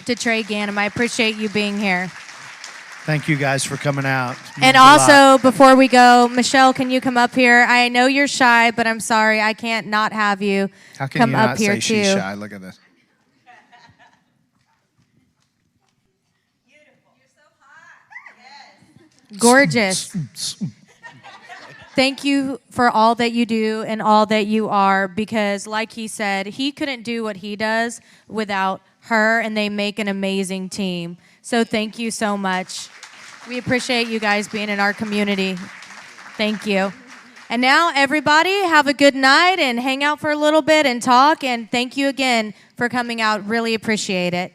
Speaker 1: to Trey Ganem. I appreciate you being here.
Speaker 6: Thank you guys for coming out.
Speaker 1: And also, before we go, Michelle, can you come up here? I know you're shy, but I'm sorry, I can't not have you
Speaker 19: How can
Speaker 1: come
Speaker 19: you
Speaker 1: up
Speaker 19: not
Speaker 1: here
Speaker 19: say she's
Speaker 1: too.
Speaker 19: shy? Look at this.
Speaker 1: Gorgeous. Thank you for all that you do and all that you are, because like he said, he couldn't do what he does without her, and they make an amazing team. So thank you so much. We appreciate you guys being in our community. Thank you. And now, everybody, have a good night and hang out for a little bit and talk. And thank you again for coming out. Really appreciate it.